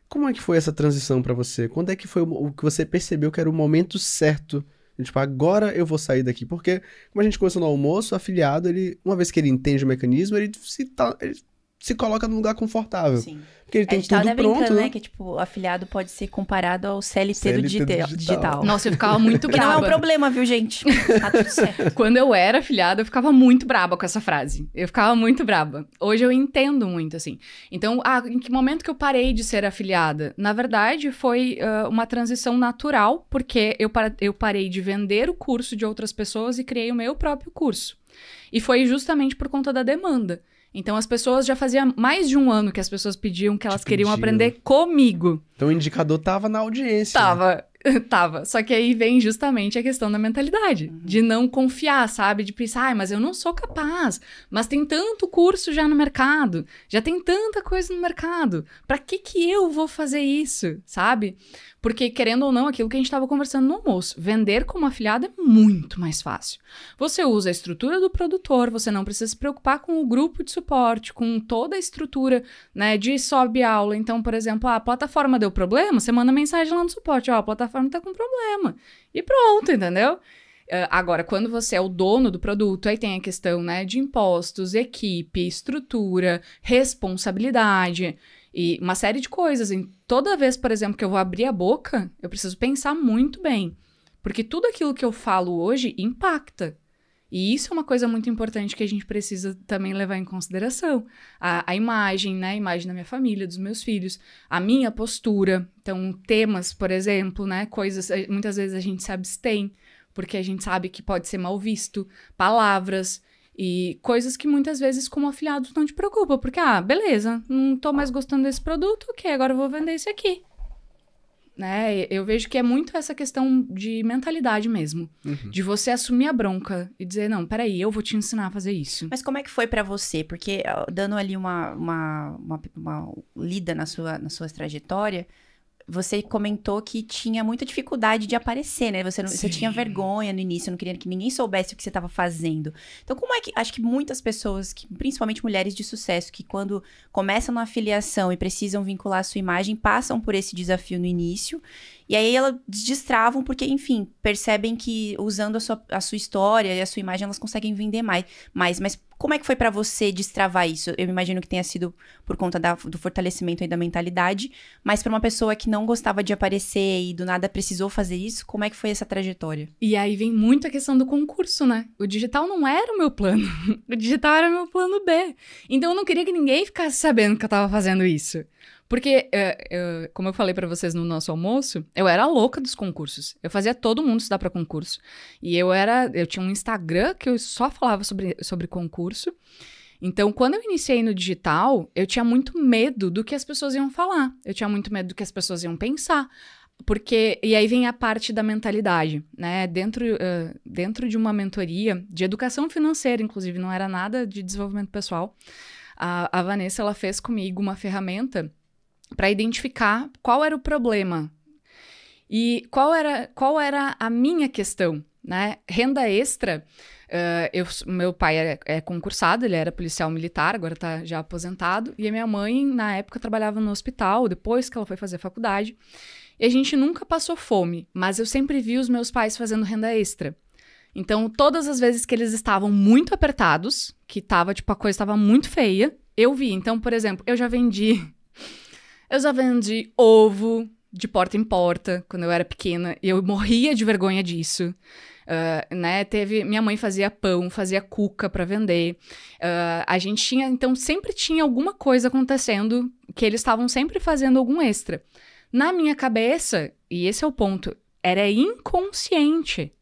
Como é que foi essa transição para você? Quando é que foi o que você percebeu que era o momento certo? Tipo, agora eu vou sair daqui. Porque, como a gente conversou no almoço, o afiliado, uma vez que ele entende o mecanismo, ele se coloca num lugar confortável. Sim. Porque ele A tem gente tava tudo até pronto, brincando, né? Que, tipo, o afiliado pode ser comparado ao CLT, do CLT digital. Nossa, eu ficava muito Que não é um braba. problema, viu, gente? Tá tudo certo. Quando eu era afiliada, eu ficava muito braba com essa frase. Eu ficava muito braba. Hoje eu entendo muito, assim. Então, em que momento que eu parei de ser afiliada? Na verdade, foi uma transição natural, porque eu parei de vender o curso de outras pessoas e criei o meu próprio curso. E foi justamente por conta da demanda. Então, as pessoas já fazia mais de um ano que as pessoas pediam que elas queriam aprender comigo. Então, o indicador tava na audiência. Tava. Só que aí vem justamente a questão da mentalidade. De não confiar, sabe? De pensar, mas eu não sou capaz. Mas tem tanto curso já no mercado. Já tem tanta coisa no mercado. Pra que eu vou fazer isso, sabe? Porque, querendo ou não, aquilo que a gente estava conversando no almoço, vender como afiliado é muito mais fácil. Você usa a estrutura do produtor, você não precisa se preocupar com o grupo de suporte, com toda a estrutura, né, de sobe aula. Então, por exemplo, a plataforma deu problema, você manda mensagem lá no suporte, a plataforma tá com problema. E pronto, entendeu? Agora, quando você é o dono do produto, aí tem a questão, né, de impostos, equipe, estrutura, responsabilidade e uma série de coisas. Toda vez, por exemplo, que eu vou abrir a boca, eu preciso pensar muito bem. Porque tudo aquilo que eu falo hoje impacta. E isso é uma coisa muito importante que a gente precisa também levar em consideração. A imagem, né? A imagem da minha família, dos meus filhos, a minha postura. Então, temas, por exemplo, né? Coisas, muitas vezes a gente se abstém, porque a gente sabe que pode ser mal visto. Palavras e coisas que muitas vezes, como afiliado, não te preocupa. Porque, beleza, não tô mais gostando desse produto, ok, agora eu vou vender esse aqui. Né? Eu vejo que é muito essa questão de mentalidade mesmo. De você assumir a bronca e dizer, não, peraí, eu vou te ensinar a fazer isso. Mas como é que foi pra você? Porque dando ali uma lida na sua trajetória, você comentou que tinha muita dificuldade de aparecer, né? Você tinha vergonha no início, não queria que ninguém soubesse o que você estava fazendo. Então, como é que... Acho que muitas pessoas, principalmente mulheres de sucesso, que quando começam na afiliação e precisam vincular a sua imagem, passam por esse desafio no início. E aí elas destravam porque, enfim, percebem que usando a sua história e a sua imagem, elas conseguem vender mais. Mas como é que foi pra você destravar isso? Eu imagino que tenha sido por conta do fortalecimento aí da mentalidade, mas pra uma pessoa que não gostava de aparecer e do nada precisou fazer isso, como é que foi essa trajetória? E aí vem muito a questão do concurso, né? O digital não era o meu plano. O digital era o meu plano B. Então eu não queria que ninguém ficasse sabendo que eu tava fazendo isso. Porque, como eu falei pra vocês no nosso almoço, eu era louca dos concursos. Eu fazia todo mundo estudar pra concurso. E eu tinha um Instagram que eu só falava sobre concurso. Então, quando eu iniciei no digital, eu tinha muito medo do que as pessoas iam falar. Eu tinha muito medo do que as pessoas iam pensar. E aí vem a parte da mentalidade, né? Dentro de uma mentoria de educação financeira, inclusive, não era nada de desenvolvimento pessoal. A Vanessa, ela fez comigo uma ferramenta para identificar qual era o problema e qual era a minha questão, né? Renda extra, meu pai é concursado, ele era policial militar, agora tá já aposentado, e a minha mãe, na época, trabalhava no hospital, depois que ela foi fazer faculdade, e a gente nunca passou fome, mas eu sempre vi os meus pais fazendo renda extra. Então, todas as vezes que eles estavam muito apertados, que a coisa estava muito feia, eu vi. Então, por exemplo, eu já vendi ovo de porta em porta quando eu era pequena. E eu morria de vergonha disso. Né? Minha mãe fazia pão, fazia cuca para vender. A gente tinha... Então, sempre tinha alguma coisa acontecendo que eles estavam sempre fazendo algum extra. Na minha cabeça, e esse é o ponto, era inconsciente.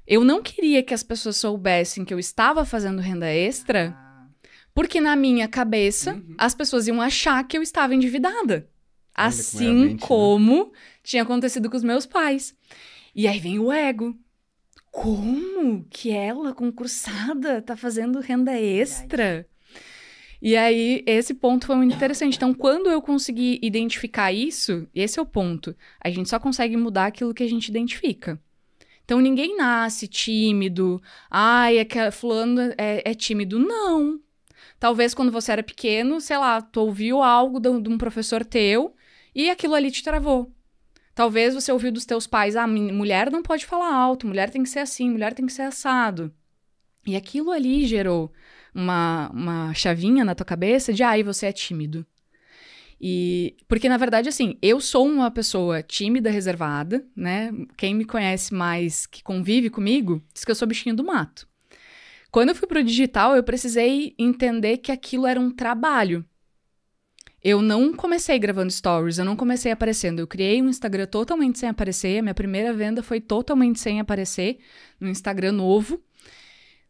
Eu não queria que as pessoas soubessem que eu estava fazendo renda extra... Porque na minha cabeça, as pessoas iam achar que eu estava endividada. Assim como tinha acontecido com os meus pais. E aí vem o ego. Como que ela, concursada, tá fazendo renda extra? E aí, esse ponto foi muito interessante. Então, quando eu consegui identificar isso, esse é o ponto. A gente só consegue mudar aquilo que a gente identifica. Então, ninguém nasce tímido. Fulano é tímido. Não. Talvez quando você era pequeno, sei lá, tu ouviu algo de um professor teu e aquilo ali te travou. Talvez você ouviu dos teus pais, mulher não pode falar alto, mulher tem que ser assim, mulher tem que ser assado. E aquilo ali gerou uma chavinha na tua cabeça de, você é tímido. E porque, na verdade, assim, eu sou uma pessoa tímida, reservada, né? Quem me conhece mais, que convive comigo, diz que eu sou bichinho do mato. Quando eu fui pro digital, eu precisei entender que aquilo era um trabalho. Eu não comecei gravando stories, eu não comecei aparecendo. Eu criei um Instagram totalmente sem aparecer. A minha primeira venda foi totalmente sem aparecer, no Instagram novo.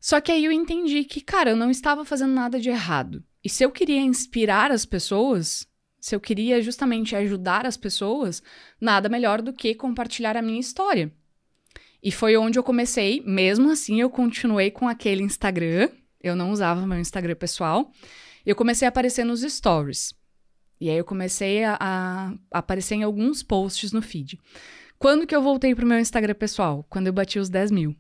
Só que aí eu entendi que, cara, eu não estava fazendo nada de errado. E se eu queria inspirar as pessoas, se eu queria justamente ajudar as pessoas, nada melhor do que compartilhar a minha história. E foi onde eu comecei. Mesmo assim, eu continuei com aquele Instagram. Eu não usava meu Instagram pessoal. Eu comecei a aparecer nos stories. E aí eu comecei a aparecer em alguns posts no feed. Quando que eu voltei pro meu Instagram pessoal? Quando eu bati os 10 mil.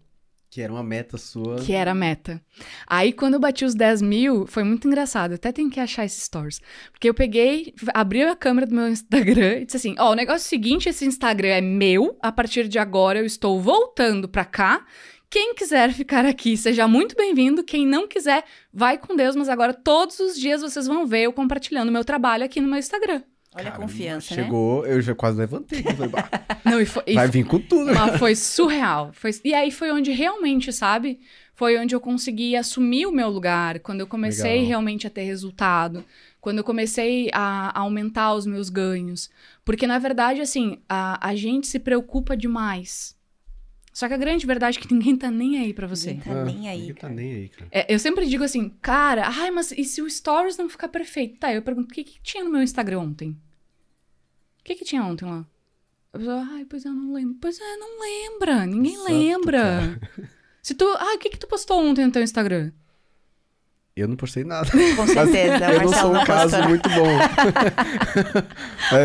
Que era uma meta sua. Que era a meta. Aí, quando eu bati os 10 mil, foi muito engraçado. Eu até tenho que achar esses stories. Porque eu peguei, abri a câmera do meu Instagram e disse assim, o negócio é o seguinte, esse Instagram é meu. A partir de agora, eu estou voltando pra cá. Quem quiser ficar aqui, seja muito bem-vindo. Quem não quiser, vai com Deus. Mas agora, todos os dias, vocês vão ver eu compartilhando meu trabalho aqui no meu Instagram. Olha a confiança, chegou, né? Eu já quase levantei. Falei, não, vai vir com tudo. Mas foi surreal. E aí foi onde realmente, sabe? Foi onde eu consegui assumir o meu lugar. Quando eu comecei realmente a ter resultado. Quando eu comecei a aumentar os meus ganhos. Porque, na verdade, assim, a gente se preocupa demais. Só que a grande verdade é que ninguém tá nem aí pra você. Ninguém tá nem aí, ninguém tá nem aí, cara. Eu sempre digo assim, cara, mas e se o Stories não ficar perfeito? Tá, eu pergunto, o que tinha no meu Instagram ontem? O que tinha ontem lá? A pessoa, pois eu não lembro. Pois não lembra, ninguém lembra. Cara. Se tu, o que tu postou ontem no teu Instagram? Eu não postei nada. Com certeza. Eu não sou um caso muito bom.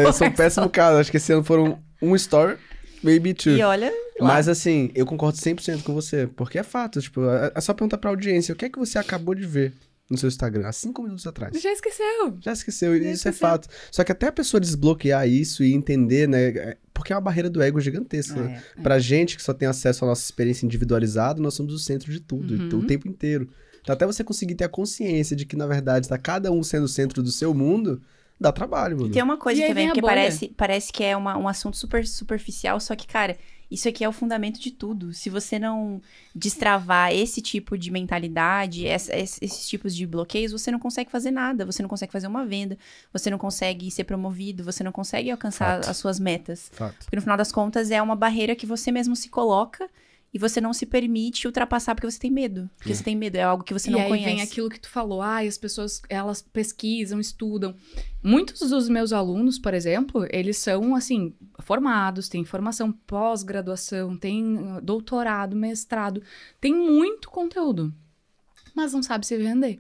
Eu sou um péssimo caso. Acho que esse ano foram um story, maybe two. E olha... Mas assim, eu concordo 100% com você. Porque é fato, tipo, é só perguntar pra audiência. O que é que você acabou de ver no seu Instagram há 5 minutos atrás? Já esqueceu. Isso é fato. Só que até a pessoa desbloquear isso e entender, né? Porque é uma barreira do ego gigantesca, né? Pra gente que só tem acesso à nossa experiência individualizada, nós somos o centro de tudo, o tempo inteiro. Então até você conseguir ter a consciência de que, na verdade, tá cada um sendo o centro do seu mundo, dá trabalho, mano. E tem uma coisa também que parece que é um assunto super superficial, só que, cara... Isso aqui é o fundamento de tudo. Se você não destravar esse tipo de mentalidade, esses tipos de bloqueios, você não consegue fazer nada. Você não consegue fazer uma venda. Você não consegue ser promovido. Você não consegue alcançar as suas metas. Porque no final das contas é uma barreira que você mesmo se coloca e você não se permite ultrapassar porque você tem medo. Porque você tem medo, é algo que você não conhece. E aí vem aquilo que tu falou, as pessoas, elas pesquisam, estudam. Muitos dos meus alunos, por exemplo, eles são, assim, formados, têm formação pós-graduação, têm doutorado, mestrado, tem muito conteúdo, mas não sabe se vender.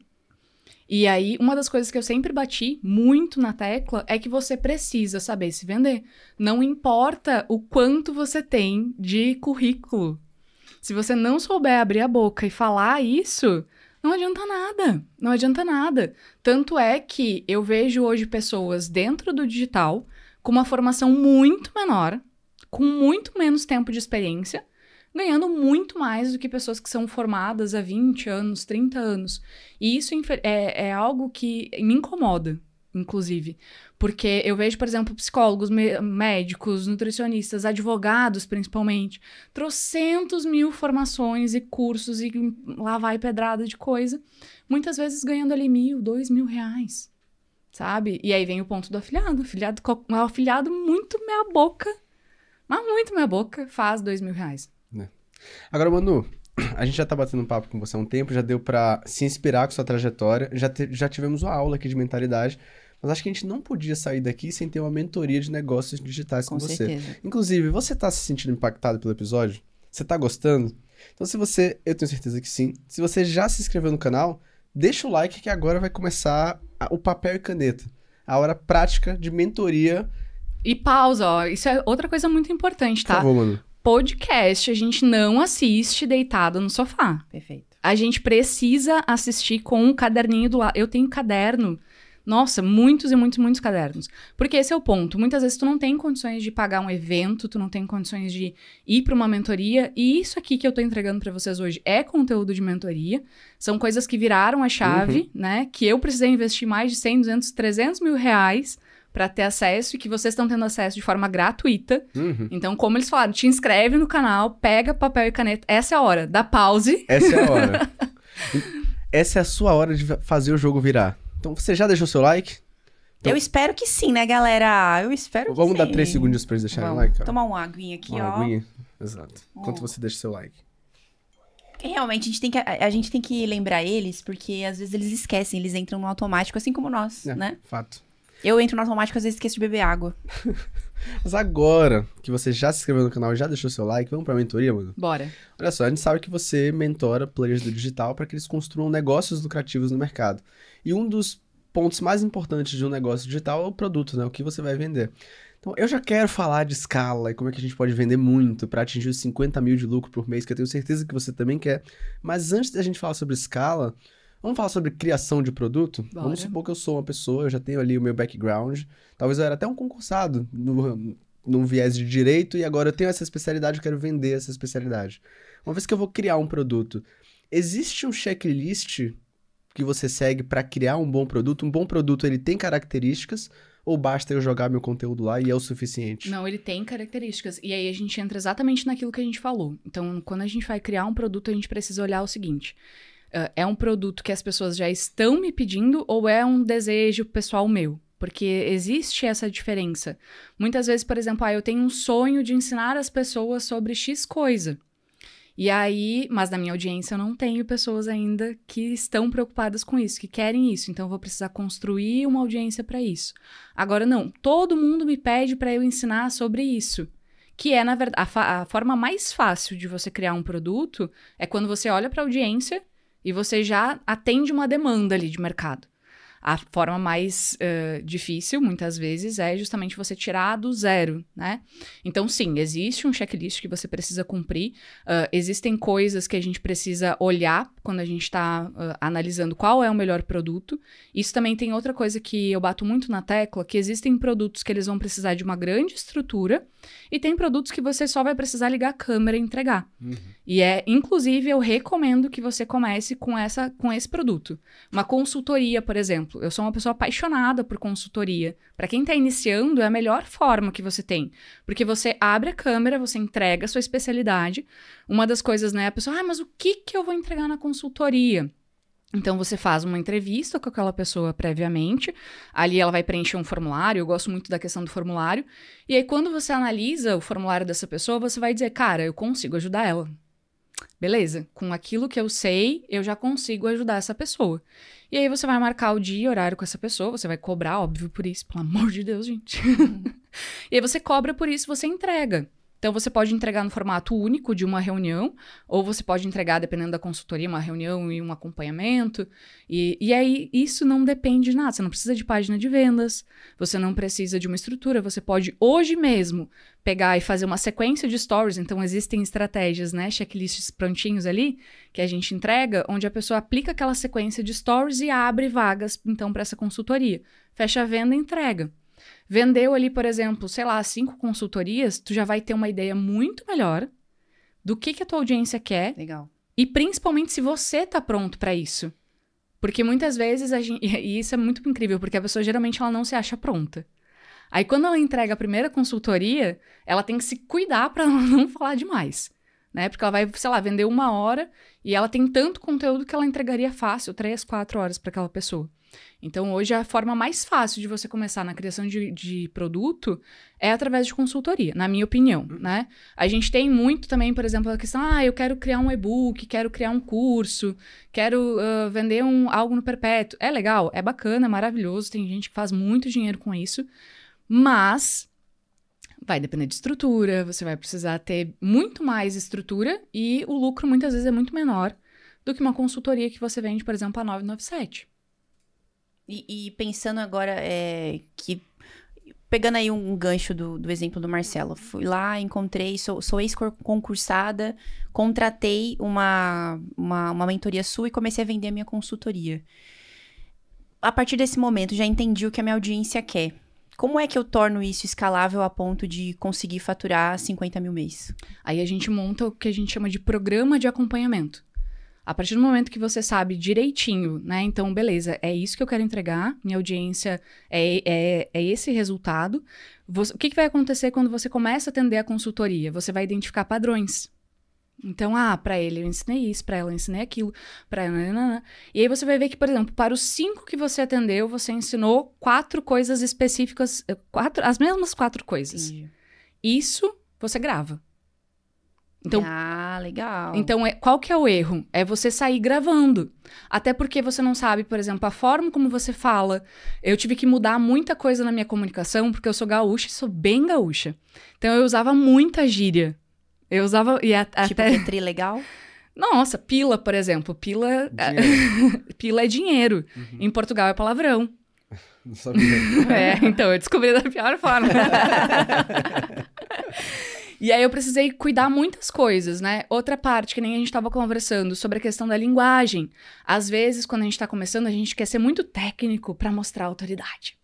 E aí, uma das coisas que eu sempre bati muito na tecla é que você precisa saber se vender. Não importa o quanto você tem de currículo. Se você não souber abrir a boca e falar isso, não adianta nada. Não adianta nada. Tanto é que eu vejo hoje pessoas dentro do digital com uma formação muito menor, com muito menos tempo de experiência, ganhando muito mais do que pessoas que são formadas há 20 anos, 30 anos. E isso é algo que me incomoda, inclusive. Porque eu vejo, por exemplo, psicólogos, médicos, nutricionistas, advogados, principalmente, trocentos mil formações e cursos e lá vai pedrada de coisa, muitas vezes ganhando ali 1.000, 2.000 reais, sabe? E aí vem o ponto do afiliado. O afiliado muito meia boca, mas muito meia boca, faz 2.000 reais. Agora, Manu, a gente já tá batendo um papo com você há um tempo, já deu pra se inspirar com sua trajetória, já tivemos uma aula aqui de mentalidade, mas acho que a gente não podia sair daqui sem ter uma mentoria de negócios digitais com você. Certeza. Inclusive, você tá se sentindo impactado pelo episódio? Você tá gostando? Então, eu tenho certeza que sim. Se você já se inscreveu no canal, deixa o like que agora vai começar o papel e caneta. A hora prática de mentoria. E pausa, isso é outra coisa muito importante, tá? Por favor, Manu. Podcast, a gente não assiste deitado no sofá. Perfeito. A gente precisa assistir com um caderninho do lado. Eu tenho caderno Nossa, muitos e muitos, muitos cadernos. Porque esse é o ponto. Muitas vezes tu não tem condições de pagar um evento, tu não tem condições de ir para uma mentoria. E isso aqui que eu tô entregando para vocês hoje é conteúdo de mentoria. São coisas que viraram a chave, né? Que eu precisei investir mais de 100, 200, 300 mil reais para ter acesso e que vocês estão tendo acesso de forma gratuita. Então, como eles falaram, te inscreve no canal, pega papel e caneta. Essa é a hora. Dá pause. Essa é a hora. Essa é a sua hora de fazer o jogo virar. Então, você já deixou seu like? Então, eu espero que sim, né, galera? Eu espero que sim. Vamos dar 3 segundinhos pra eles deixarem o like, cara. Tomar uma aguinha aqui, uma ó. Aguinha. Exato. Enquanto você deixa seu like. Porque realmente a gente tem que lembrar eles, porque às vezes eles esquecem, eles entram no automático, assim como nós, né? Fato. Eu entro no automático, às vezes esqueço de beber água. Mas agora que você já se inscreveu no canal e já deixou seu like, vamos pra mentoria, mano? Bora. Olha só, a gente sabe que você mentora players do digital para que eles construam negócios lucrativos no mercado. E um dos pontos mais importantes de um negócio digital é o produto, né? O que você vai vender. Então, eu já quero falar de escala e como é que a gente pode vender muito para atingir os 50 mil de lucro por mês, que eu tenho certeza que você também quer. Mas antes da gente falar sobre escala, vamos falar sobre criação de produto? Bora. Vamos supor que eu sou uma pessoa, eu já tenho ali o meu background. Talvez eu era até um concursado num viés de direito e agora eu tenho essa especialidade, eu quero vender essa especialidade. Uma vez que eu vou criar um produto, existe um checklist que você segue para criar um bom produto? Um bom produto, ele tem características ou basta eu jogar meu conteúdo lá e é o suficiente? Não, ele tem características. E aí a gente entra exatamente naquilo que a gente falou. Então, quando a gente vai criar um produto, a gente precisa olhar o seguinte. É um produto que as pessoas já estão me pedindo ou é um desejo pessoal meu? Porque existe essa diferença. Muitas vezes, por exemplo, eu tenho um sonho de ensinar as pessoas sobre X coisa. E aí, mas na minha audiência eu não tenho pessoas ainda que estão preocupadas com isso, que querem isso. Então eu vou precisar construir uma audiência para isso. Agora não, todo mundo me pede para eu ensinar sobre isso. Que é, na verdade, a forma mais fácil de você criar um produto é quando você olha para a audiência e você já atende uma demanda ali de mercado. A forma mais difícil, muitas vezes, é justamente você tirar do zero, né? Então, sim, existe um checklist que você precisa cumprir. Existem coisas que a gente precisa olhar quando a gente está analisando qual é o melhor produto. Isso também tem outra coisa que eu bato muito na tecla, que existem produtos que eles vão precisar de uma grande estrutura e tem produtos que você só vai precisar ligar a câmera e entregar. E inclusive, eu recomendo que você comece com esse produto. Uma consultoria, por exemplo. Eu sou uma pessoa apaixonada por consultoria. Para quem está iniciando, é a melhor forma que você tem. Porque você abre a câmera, você entrega a sua especialidade. Uma das coisas, né? A pessoa, mas o que eu vou entregar na consultoria? Então, você faz uma entrevista com aquela pessoa previamente. Ali ela vai preencher um formulário. Eu gosto muito da questão do formulário. E aí, quando você analisa o formulário dessa pessoa, você vai dizer, cara, eu consigo ajudar ela. Beleza, com aquilo que eu sei, eu já consigo ajudar essa pessoa. E aí você vai marcar o dia e horário com essa pessoa, você vai cobrar, óbvio, por isso, pelo amor de Deus, gente. E aí você cobra por isso, você entrega. Então, você pode entregar no formato único de uma reunião, ou você pode entregar, dependendo da consultoria, uma reunião e um acompanhamento. E aí, isso não depende de nada. Você não precisa de página de vendas, você não precisa de uma estrutura. Você pode, hoje mesmo, pegar e fazer uma sequência de stories. Então, existem estratégias, né? Checklists prontinhos ali, que a gente entrega, onde a pessoa aplica aquela sequência de stories e abre vagas, então, para essa consultoria. Fecha a venda e entrega. Vendeu ali, por exemplo, sei lá, 5 consultorias, tu já vai ter uma ideia muito melhor do que a tua audiência quer. Legal. E principalmente se você tá pronto para isso. Porque muitas vezes, e isso é muito incrível, porque a pessoa geralmente ela não se acha pronta. Aí quando ela entrega a primeira consultoria, ela tem que se cuidar para não falar demais. Né? Porque ela vai, sei lá, vender 1 hora e ela tem tanto conteúdo que ela entregaria fácil, 3, 4 horas para aquela pessoa. Então, hoje, a forma mais fácil de você começar na criação de produto é através de consultoria, na minha opinião, né? A gente tem muito também, por exemplo, a questão, eu quero criar um e-book, quero criar um curso, quero vender algo no perpétuo. É legal, é bacana, é maravilhoso, tem gente que faz muito dinheiro com isso, mas vai depender de estrutura, você vai precisar ter muito mais estrutura e o lucro, muitas vezes, é muito menor do que uma consultoria que você vende, por exemplo, a 997. E pensando agora, que pegando aí um gancho do exemplo do Marcelo, fui lá, encontrei, sou ex-concursada, contratei uma mentoria sua e comecei a vender a minha consultoria. a partir desse momento, já entendi o que a minha audiência quer. Como é que eu torno isso escalável a ponto de conseguir faturar 50 mil mês? Aí a gente monta o que a gente chama de programa de acompanhamento. A partir do momento que você sabe direitinho, né? Então, beleza, é isso que eu quero entregar, minha audiência é esse resultado. O que vai acontecer quando você começa a atender a consultoria? Você vai identificar padrões. Então, para ele eu ensinei isso, para ela eu ensinei aquilo, para ela... E aí você vai ver que, por exemplo, para os 5 que você atendeu, você ensinou 4 coisas específicas, as mesmas 4 coisas. Entendi. Isso você grava. Então, legal. Então, qual que é o erro? É você sair gravando. Até porque você não sabe, por exemplo, a forma como você fala. Eu tive que mudar muita coisa na minha comunicação, porque eu sou gaúcha e sou bem gaúcha. Então, eu usava muita gíria. Eu usava... Tipo, até... que legal? Nossa, pila, por exemplo. Pila é dinheiro. Uhum. Em Portugal é palavrão. Não sabia. Então, eu descobri da pior forma. E aí eu precisei cuidar muitas coisas, né? Outra parte, que nem a gente estava conversando, sobre a questão da linguagem. Às vezes, quando a gente está começando, a gente quer ser muito técnico para mostrar autoridade.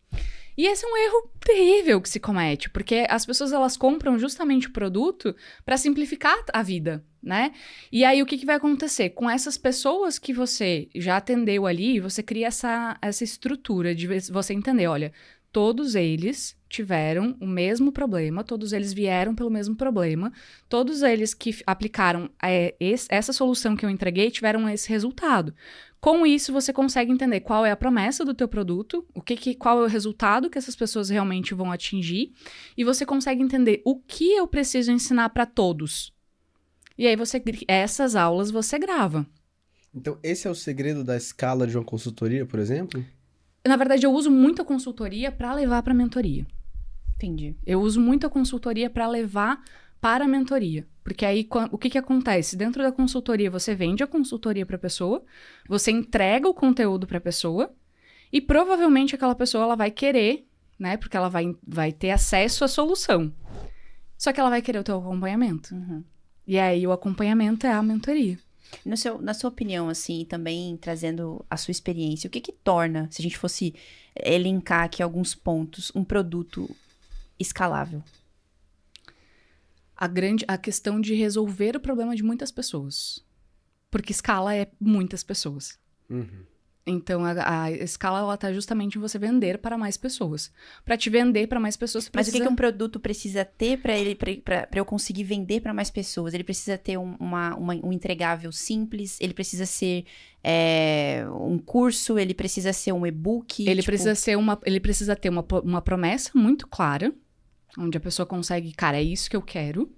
E esse é um erro terrível que se comete, porque as pessoas, elas compram justamente o produto para simplificar a vida, né? E aí, o que vai acontecer? Com essas pessoas que você já atendeu ali, você cria essa estrutura de você entender, olha, todos eles tiveram o mesmo problema, todos eles vieram pelo mesmo problema, todos eles que aplicaram essa solução que eu entreguei tiveram esse resultado. Com isso, você consegue entender qual é a promessa do teu produto, qual é o resultado que essas pessoas realmente vão atingir, e você consegue entender o que eu preciso ensinar para todos. E aí, essas aulas você grava. Então, esse é o segredo da escala de uma consultoria, por exemplo? Na verdade, eu uso muito a consultoria para levar para a mentoria. Entendi. Eu uso muito a consultoria para levar para a mentoria. Porque aí, o que acontece? Dentro da consultoria, você vende a consultoria para a pessoa, você entrega o conteúdo para a pessoa, e provavelmente aquela pessoa ela vai querer, né? Porque ela vai ter acesso à solução. Só que ela vai querer o teu acompanhamento. Uhum. E aí, o acompanhamento é a mentoria. Na sua opinião, assim, também trazendo a sua experiência, o que torna, se a gente fosse elencar aqui alguns pontos, um produto escalável? A questão de resolver o problema de muitas pessoas. Porque escala é muitas pessoas. Uhum. Então, a escala, ela tá justamente em você vender para mais pessoas. Para te vender para mais pessoas, Mas o que um produto precisa ter para eu conseguir vender para mais pessoas? Ele precisa ter um entregável simples? Ele precisa ser um curso? Ele precisa ser um e-book? Ele precisa ter uma promessa muito clara, onde a pessoa consegue, cara, é isso que eu quero.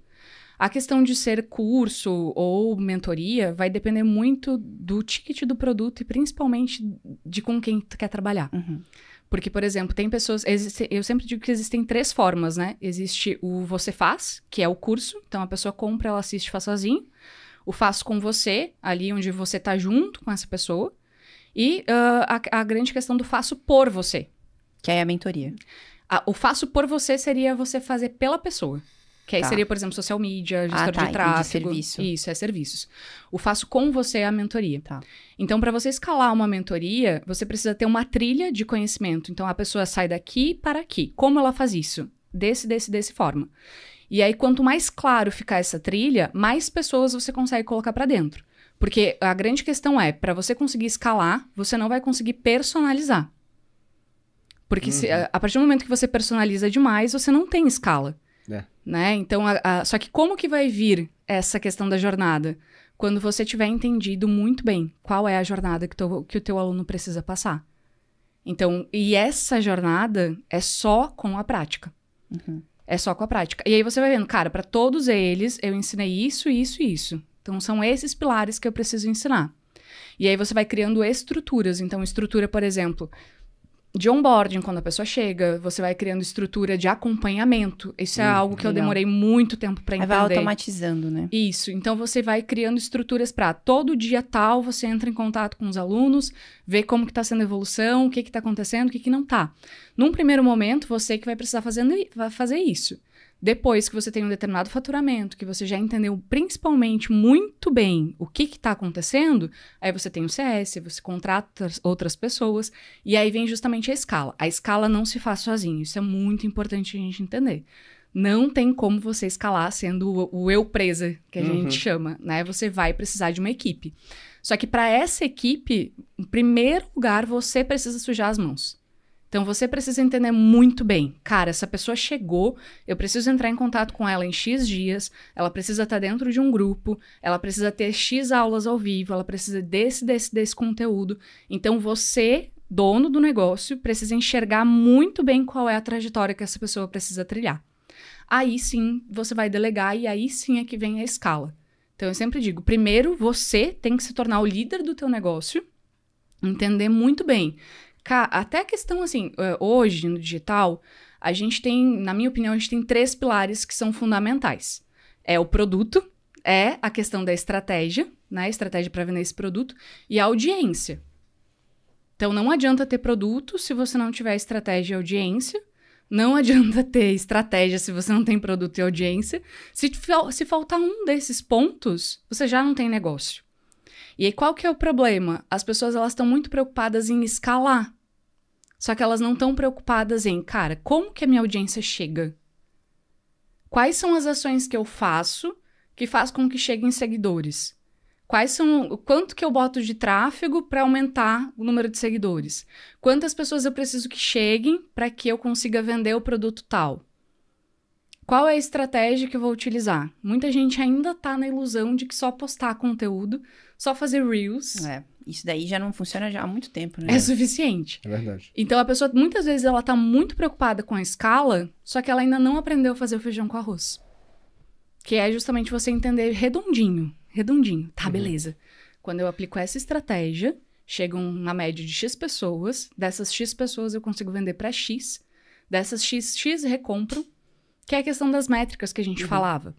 A questão de ser curso ou mentoria vai depender muito do ticket do produto e principalmente de com quem tu quer trabalhar. Uhum. Porque, por exemplo, tem pessoas... eu sempre digo que existem 3 formas, né? Existe o você faz, que é o curso. Então, a pessoa compra, ela assiste e faz sozinho. O faço com você, ali onde você tá junto com essa pessoa. E a grande questão do faço por você. Que é a mentoria. O faço por você seria você fazer pela pessoa. Que aí seria, por exemplo, social media, gestor de tráfego. Serviço. Isso, é serviços. O faço com você é a mentoria. Tá. Então, para você escalar uma mentoria, você precisa ter uma trilha de conhecimento. Então, a pessoa sai daqui para aqui. Como ela faz isso? Desse forma. E aí, quanto mais claro ficar essa trilha, mais pessoas você consegue colocar para dentro. Porque a grande questão é, para você conseguir escalar, você não vai conseguir personalizar. Porque a partir do momento que você personaliza demais, você não tem escala. Né? Então, só que como que vai vir essa questão da jornada? Quando você tiver entendido muito bem qual é a jornada que o teu aluno precisa passar. Então, e essa jornada é só com a prática. Uhum. É só com a prática. E aí você vai vendo, cara, para todos eles eu ensinei isso, isso e isso. Então, são esses pilares que eu preciso ensinar. E aí você vai criando estruturas. Então, estrutura, por exemplo... de onboarding, quando a pessoa chega, você vai criando estrutura de acompanhamento. Isso é algo que eu demorei muito tempo para entender. Vai automatizando, né? Isso. Então, você vai criando estruturas para todo dia tal, você entra em contato com os alunos, vê como que tá sendo a evolução, o que que tá acontecendo, o que que não tá. Num primeiro momento, você que vai precisar fazer isso. Depois que você tem um determinado faturamento, que você já entendeu principalmente muito bem o que está acontecendo, aí você tem o CS, você contrata outras pessoas, e aí vem justamente a escala. A escala não se faz sozinho, isso é muito importante a gente entender. Não tem como você escalar sendo o eu presa, que a gente chama, né? Você vai precisar de uma equipe. Só que para essa equipe, em primeiro lugar, você precisa sujar as mãos. Então, você precisa entender muito bem. Cara, essa pessoa chegou, eu preciso entrar em contato com ela em X dias, ela precisa estar dentro de um grupo, ela precisa ter X aulas ao vivo, ela precisa desse conteúdo. Então, você, dono do negócio, precisa enxergar muito bem qual é a trajetória que essa pessoa precisa trilhar. Aí sim, você vai delegar e aí sim é que vem a escala. Então, eu sempre digo, primeiro, você tem que se tornar o líder do teu negócio, entender muito bem. Até a questão, assim, hoje no digital, a gente tem, na minha opinião, a gente tem 3 pilares que são fundamentais. É o produto, é a questão da estratégia, né? Estratégia para vender esse produto, e a audiência. Então, não adianta ter produto se você não tiver estratégia e audiência. Não adianta ter estratégia se você não tem produto e audiência. Se faltar um desses pontos, você já não tem negócio. E aí, qual que é o problema? As pessoas, elas estão muito preocupadas em escalar. Só que elas não estão preocupadas em, cara, como que a minha audiência chega? Quais são as ações que eu faço que faz com que cheguem seguidores? Quanto que eu boto de tráfego para aumentar o número de seguidores? Quantas pessoas eu preciso que cheguem para que eu consiga vender o produto tal? Qual é a estratégia que eu vou utilizar? Muita gente ainda tá na ilusão de que só postar conteúdo, só fazer reels... Isso daí já não funciona já há muito tempo, né? É suficiente. É verdade. Então, a pessoa, muitas vezes, ela tá muito preocupada com a escala, só que ela ainda não aprendeu a fazer o feijão com arroz. Que é justamente você entender redondinho. Tá, beleza. Quando eu aplico essa estratégia, chega uma média de X pessoas, dessas X pessoas eu consigo vender para X, dessas X recompram, que é a questão das métricas que a gente falava.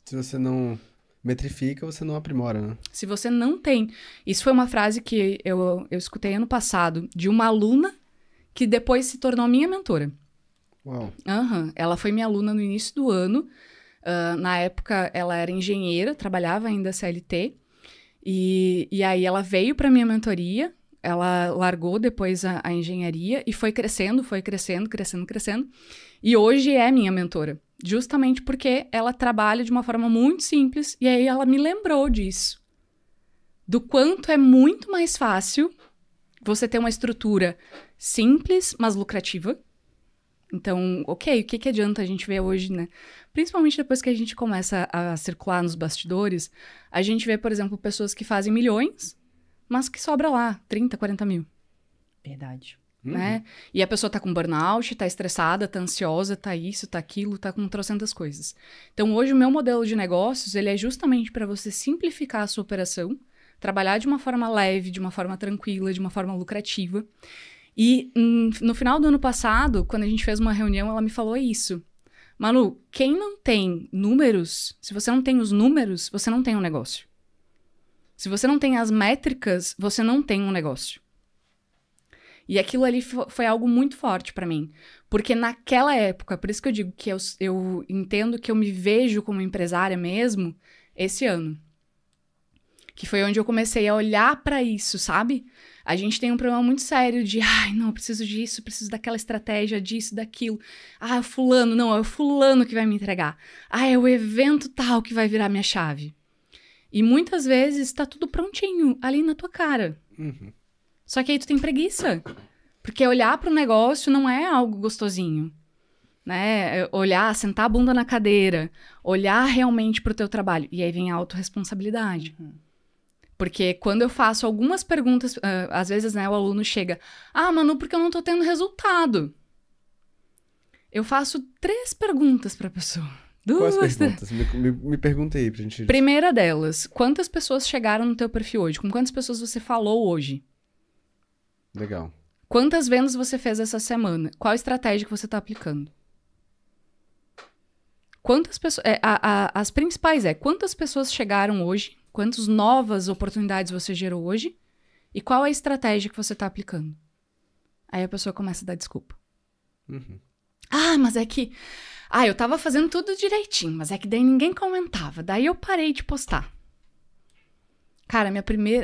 Se você não metrifica, você não aprimora, né? Se você não tem... Isso foi uma frase que eu escutei ano passado, de uma aluna que depois se tornou minha mentora. Uau. Ela foi minha aluna no início do ano. Na época, ela era engenheira, trabalhava ainda CLT. E aí, ela veio para minha mentoria. Ela largou depois a engenharia e foi crescendo. E hoje é minha mentora. Justamente porque ela trabalha de uma forma muito simples. E aí, ela me lembrou disso. Do quanto é muito mais fácil você ter uma estrutura simples, mas lucrativa. Então, ok, o que adianta a gente ver hoje, né? Principalmente depois que a gente começa a circular nos bastidores, a gente vê, por exemplo, pessoas que fazem milhões, mas que sobra lá 30, 40 mil. Verdade. Né? E a pessoa tá com burnout, tá estressada, tá ansiosa, tá isso, tá aquilo, tá com trocentas coisas. Então, hoje o meu modelo de negócios, ele é justamente para você simplificar a sua operação, trabalhar de uma forma leve, de uma forma tranquila, de uma forma lucrativa. E no final do ano passado, quando a gente fez uma reunião, ela me falou isso. Manu, quem não tem números, se você não tem os números, você não tem um negócio. Se você não tem as métricas, você não tem um negócio. E aquilo ali foi algo muito forte pra mim. Porque naquela época, por isso que eu digo que eu entendo que eu me vejo como empresária mesmo esse ano. Que foi onde eu comecei a olhar pra isso, sabe? A gente tem um problema muito sério de, não, eu preciso disso, preciso daquela estratégia, disso, daquilo. É o fulano, não, é o fulano que vai me entregar. É o evento tal que vai virar minha chave. E muitas vezes tá tudo prontinho, ali na tua cara. Só que aí tu tem preguiça. Porque olhar pro negócio não é algo gostosinho. Né? Olhar, sentar a bunda na cadeira, olhar realmente pro teu trabalho. E aí vem a autorresponsabilidade. Porque quando eu faço algumas perguntas, às vezes, né, o aluno chega, Manu, porque eu não tô tendo resultado. Eu faço 3 perguntas pra pessoa. Quais perguntas? Me pergunta aí pra gente... Primeira delas, quantas pessoas chegaram no teu perfil hoje? Com quantas pessoas você falou hoje? Legal. Quantas vendas você fez essa semana? Qual estratégia que você tá aplicando? Quantas pessoas... as principais quantas pessoas chegaram hoje? Quantas novas oportunidades você gerou hoje? E qual é a estratégia que você está aplicando? Aí a pessoa começa a dar desculpa. Mas é que eu tava fazendo tudo direitinho, mas é que daí ninguém comentava. Daí eu parei de postar. Cara,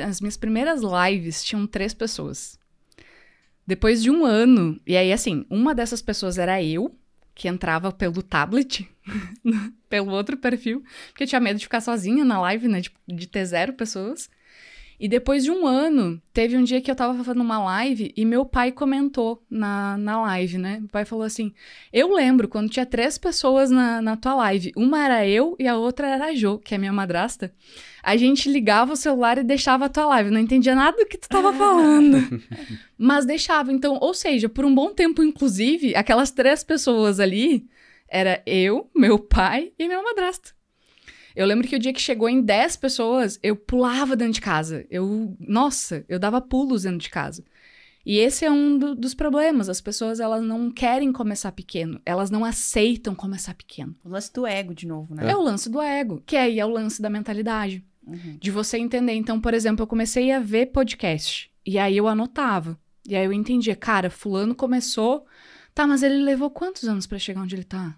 as minhas primeiras lives tinham 3 pessoas. Depois de 1 ano, e aí assim, uma dessas pessoas era eu, que entrava pelo tablet, pelo outro perfil, porque eu tinha medo de ficar sozinha na live, né, de ter 0 pessoas. E depois de 1 ano, teve um dia que eu tava fazendo uma live e meu pai comentou na live, né? Meu pai falou assim, eu lembro quando tinha 3 pessoas na tua live. Uma era eu e a outra era a Jo, que é minha madrasta. A gente ligava o celular e deixava a tua live. Não entendia nada do que tu tava falando. Mas deixava. Então, ou seja, por um bom tempo, inclusive, aquelas 3 pessoas ali, era eu, meu pai e minha madrasta. Eu lembro que o dia que chegou em 10 pessoas, eu pulava dentro de casa. Eu dava pulos dentro de casa. E esse é um dos problemas. As pessoas, elas não querem começar pequeno. Elas não aceitam começar pequeno. O lance do ego, de novo, né? É o lance do ego, que aí é o lance da mentalidade. De você entender. Então, por exemplo, eu comecei a ver podcast. E aí eu anotava. E aí eu entendia, cara, fulano começou... Tá, mas ele levou quantos anos pra chegar onde ele tá?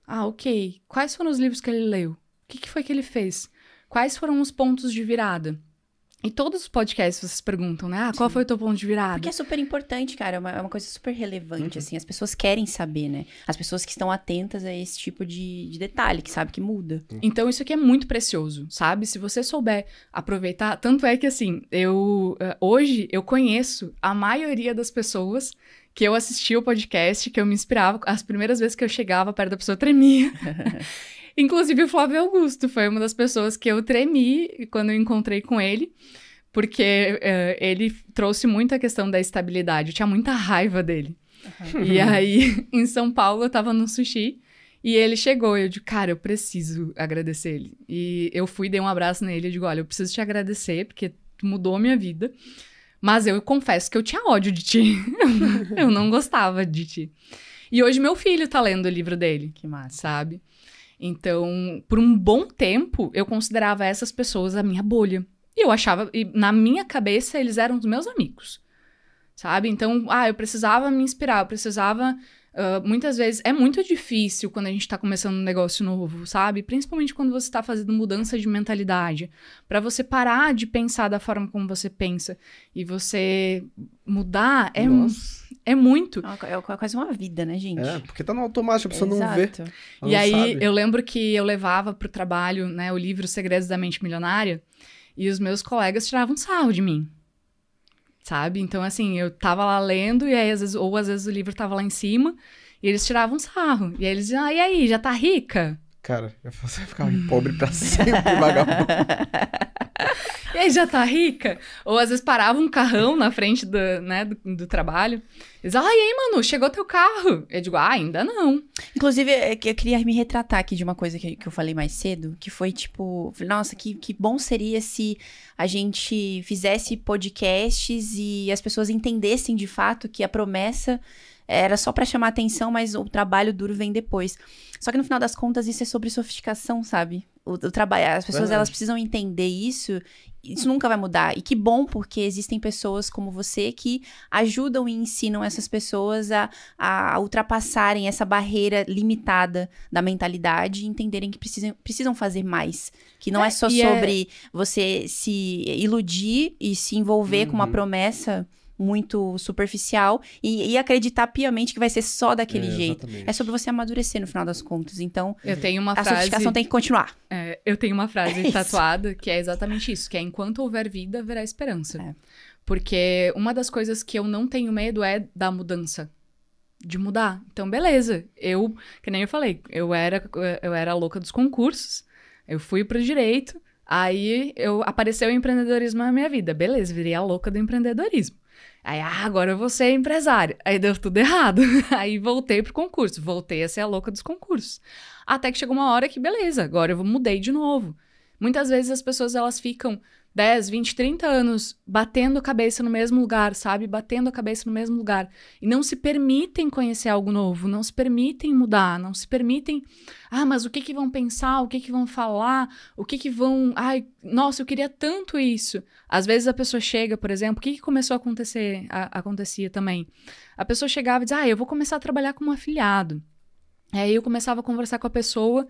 Ah, ok. Quais foram os livros que ele leu? O que foi que ele fez? Quais foram os pontos de virada? E todos os podcasts vocês perguntam, né? Qual foi o teu ponto de virada? Porque é super importante, cara. É uma coisa super relevante, assim. As pessoas querem saber, né? As pessoas que estão atentas a esse tipo de detalhe, que sabe que muda. Então, isso aqui é muito precioso, sabe? Se você souber aproveitar... Tanto é que, assim, hoje eu conheço a maioria das pessoas que eu assistia o podcast, que eu me inspirava. As primeiras vezes que eu chegava perto da pessoa, eu tremia. Inclusive, o Flávio Augusto foi uma das pessoas que eu tremi quando eu encontrei com ele, porque ele trouxe muito a questão da estabilidade. Eu tinha muita raiva dele. E aí, em São Paulo, eu tava no sushi e ele chegou. E eu digo, cara, eu preciso agradecer ele. E eu fui, dei um abraço nele e digo, olha, eu preciso te agradecer porque tu mudou a minha vida. Mas eu confesso que eu tinha ódio de ti. Eu não gostava de ti. E hoje meu filho tá lendo o livro dele. Que massa. Sabe? Então, por um bom tempo, eu considerava essas pessoas a minha bolha. E eu achava, e na minha cabeça, eles eram os meus amigos, sabe? Então, eu precisava me inspirar, eu precisava... muitas vezes, é muito difícil quando a gente tá começando um negócio novo, sabe? Principalmente quando você tá fazendo mudança de mentalidade. Pra você parar de pensar da forma como você pensa e você mudar, é muito. É quase uma vida, né, gente? É, porque tá no automático, a pessoa não vê. E aí, eu lembro que eu levava pro trabalho, né, o livro Segredos da Mente Milionária, e os meus colegas tiravam sarro de mim, sabe? Então, assim, eu tava lá lendo, e aí, às vezes o livro tava lá em cima, e eles tiravam sarro. E aí eles diziam, e aí, já tá rica? Cara, você vai ficar pobre pra sempre, vagabundo. E aí, já tá rica? Ou às vezes parava um carrão na frente do trabalho. Eles diziam, e aí, Manu, chegou teu carro? Eu digo, ainda não. Inclusive, eu queria me retratar aqui de uma coisa que eu falei mais cedo, que foi tipo, nossa, que bom seria se a gente fizesse podcasts e as pessoas entendessem de fato que a promessa era só pra chamar atenção, mas o trabalho duro vem depois. Só que no final das contas, isso é sobre sofisticação, sabe? O trabalho, as pessoas, elas precisam entender isso nunca vai mudar. E que bom, porque existem pessoas como você que ajudam e ensinam essas pessoas a ultrapassarem essa barreira limitada da mentalidade e entenderem que precisam fazer mais. Que não é só sobre você se iludir e se envolver com uma promessa muito superficial e acreditar piamente que vai ser só daquele jeito. Exatamente. É sobre você amadurecer no final das contas. Então, a sofisticação tem que continuar. Eu tenho uma frase tatuada que é exatamente isso, que é enquanto houver vida, haverá esperança. Porque uma das coisas que eu não tenho medo é da mudança. De mudar. Então, beleza. Que nem eu falei, eu era a louca dos concursos, eu fui pro direito, aí apareceu o empreendedorismo na minha vida. Beleza, virei a louca do empreendedorismo. Aí, agora eu vou ser empresária. Aí deu tudo errado. Aí voltei pro concurso. Voltei a ser a louca dos concursos. Até que chegou uma hora que, beleza, agora eu mudei de novo. Muitas vezes as pessoas, elas ficam 10, 20, 30 anos batendo a cabeça no mesmo lugar, sabe? Batendo a cabeça no mesmo lugar. E não se permitem conhecer algo novo. Não se permitem mudar. Não se permitem... mas o que vão pensar? O que vão falar? O que vão... nossa, eu queria tanto isso. Às vezes a pessoa chega, por exemplo... O que começou a acontecer? Acontecia também. A pessoa chegava e dizia, eu vou começar a trabalhar como afiliado. Aí eu começava a conversar com a pessoa,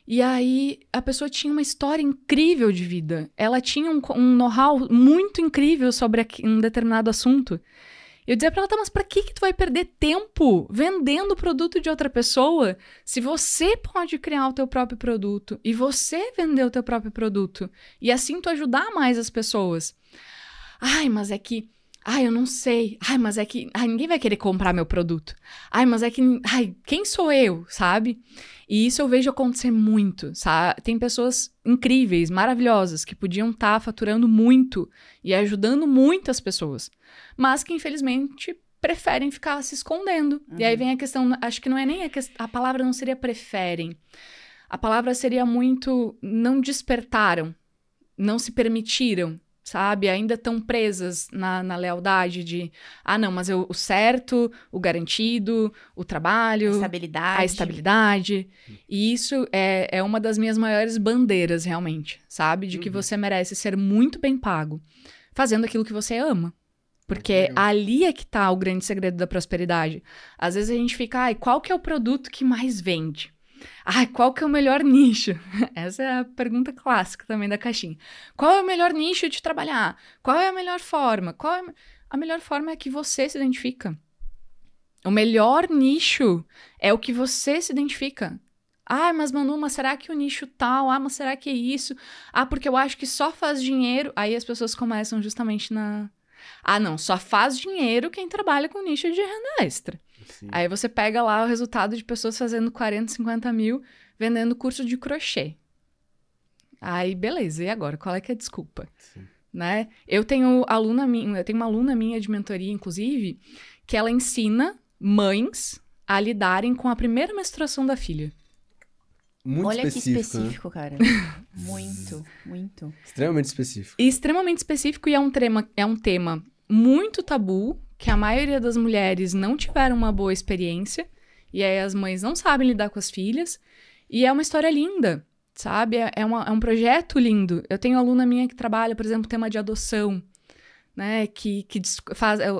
e aí a pessoa tinha uma história incrível de vida. Ela tinha um know-how muito incrível sobre um determinado assunto. Eu dizia pra ela, tá, mas pra que tu vai perder tempo vendendo o produto de outra pessoa se você pode criar o teu próprio produto e você vender o teu próprio produto e assim tu ajudar mais as pessoas? Ai, mas é que... Ai, eu não sei. Ai, mas é que... Ai, ninguém vai querer comprar meu produto. Ai, mas é que... Ai, quem sou eu, sabe? E isso eu vejo acontecer muito, sabe? Tem pessoas incríveis, maravilhosas, que podiam estar faturando muito e ajudando muitas pessoas, mas que, infelizmente, preferem ficar se escondendo. E aí vem a questão... Acho que não é nem a palavra não seria preferem. A palavra seria muito... Não despertaram. Não se permitiram. Sabe? Ainda estão presas na lealdade de... Ah, não, mas o certo, o garantido, o trabalho... A estabilidade. E isso é uma das minhas maiores bandeiras, realmente. Sabe? De que você merece ser muito bem pago. Fazendo aquilo que você ama. Porque ali é que tá o grande segredo da prosperidade. Às vezes a gente fica... Ai, qual que é o produto que mais vende? Ai, qual que é o melhor nicho? Essa é a pergunta clássica também da caixinha. Qual é o melhor nicho de trabalhar? Qual é a melhor forma? A melhor forma é que você se identifica. O melhor nicho é o que você se identifica. Ah, mas Manu, mas será que o nicho tal? Ah, mas será que é isso? Ah, porque eu acho que só faz dinheiro... Aí as pessoas começam justamente na... Ah, não, só faz dinheiro quem trabalha com nicho de renda extra. Sim. Aí você pega lá o resultado de pessoas fazendo 40, 50 mil vendendo curso de crochê. Aí, beleza, e agora? Qual é que é a desculpa? Né? Eu tenho uma aluna minha de mentoria, inclusive, que ela ensina mães a lidarem com a primeira menstruação da filha. Muito Olha específico, que específico, né? Cara. Muito. Extremamente específico. E extremamente específico, e é um tema muito tabu, que a maioria das mulheres não tiveram uma boa experiência, e aí as mães não sabem lidar com as filhas, e é uma história linda, sabe? É um projeto lindo. Eu tenho aluna minha que trabalha, por exemplo, o tema de adoção, né?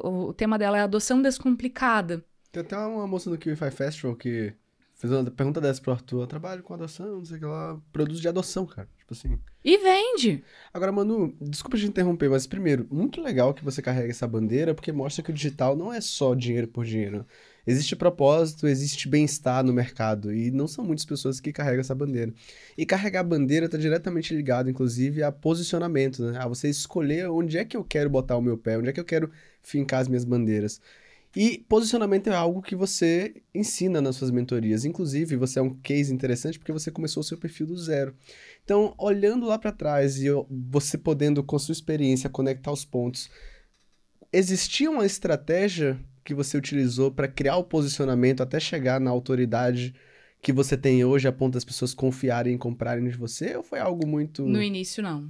O tema dela é adoção descomplicada. Tem até uma moça no Kiwi Festival que fez uma pergunta dessa pro Arthur. Eu trabalho com adoção, não sei o que lá. Produz de adoção, cara. Tipo assim. E vende. Agora, Manu, desculpa te interromper, mas primeiro, muito legal que você carrega essa bandeira, porque mostra que o digital não é só dinheiro por dinheiro. Existe propósito, existe bem-estar no mercado, e não são muitas pessoas que carregam essa bandeira. E carregar a bandeira está diretamente ligado, inclusive, a posicionamento, né? A você escolher onde é que eu quero botar o meu pé, onde é que eu quero fincar as minhas bandeiras. E posicionamento é algo que você ensina nas suas mentorias. Inclusive, você é um case interessante porque você começou o seu perfil do zero. Então, olhando lá para trás e você podendo, com sua experiência, conectar os pontos, existia uma estratégia que você utilizou para criar o posicionamento até chegar na autoridade que você tem hoje, a ponto das pessoas confiarem e comprarem de você? Ou foi algo muito... No início, não.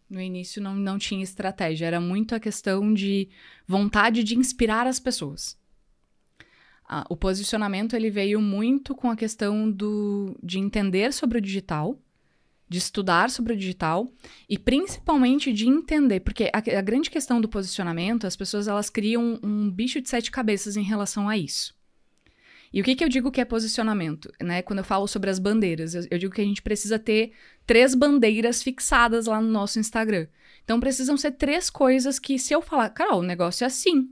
No início não tinha estratégia, era muito a questão de vontade de inspirar as pessoas. O posicionamento ele veio muito com a questão de entender sobre o digital, de estudar sobre o digital e principalmente de entender, porque a grande questão do posicionamento, as pessoas elas criam um bicho de 7 cabeças em relação a isso. E o que eu digo que é posicionamento? Né? Quando eu falo sobre as bandeiras, eu digo que a gente precisa ter 3 bandeiras fixadas lá no nosso Instagram. Então, precisam ser 3 coisas que, se eu falar, Carol, o negócio é assim.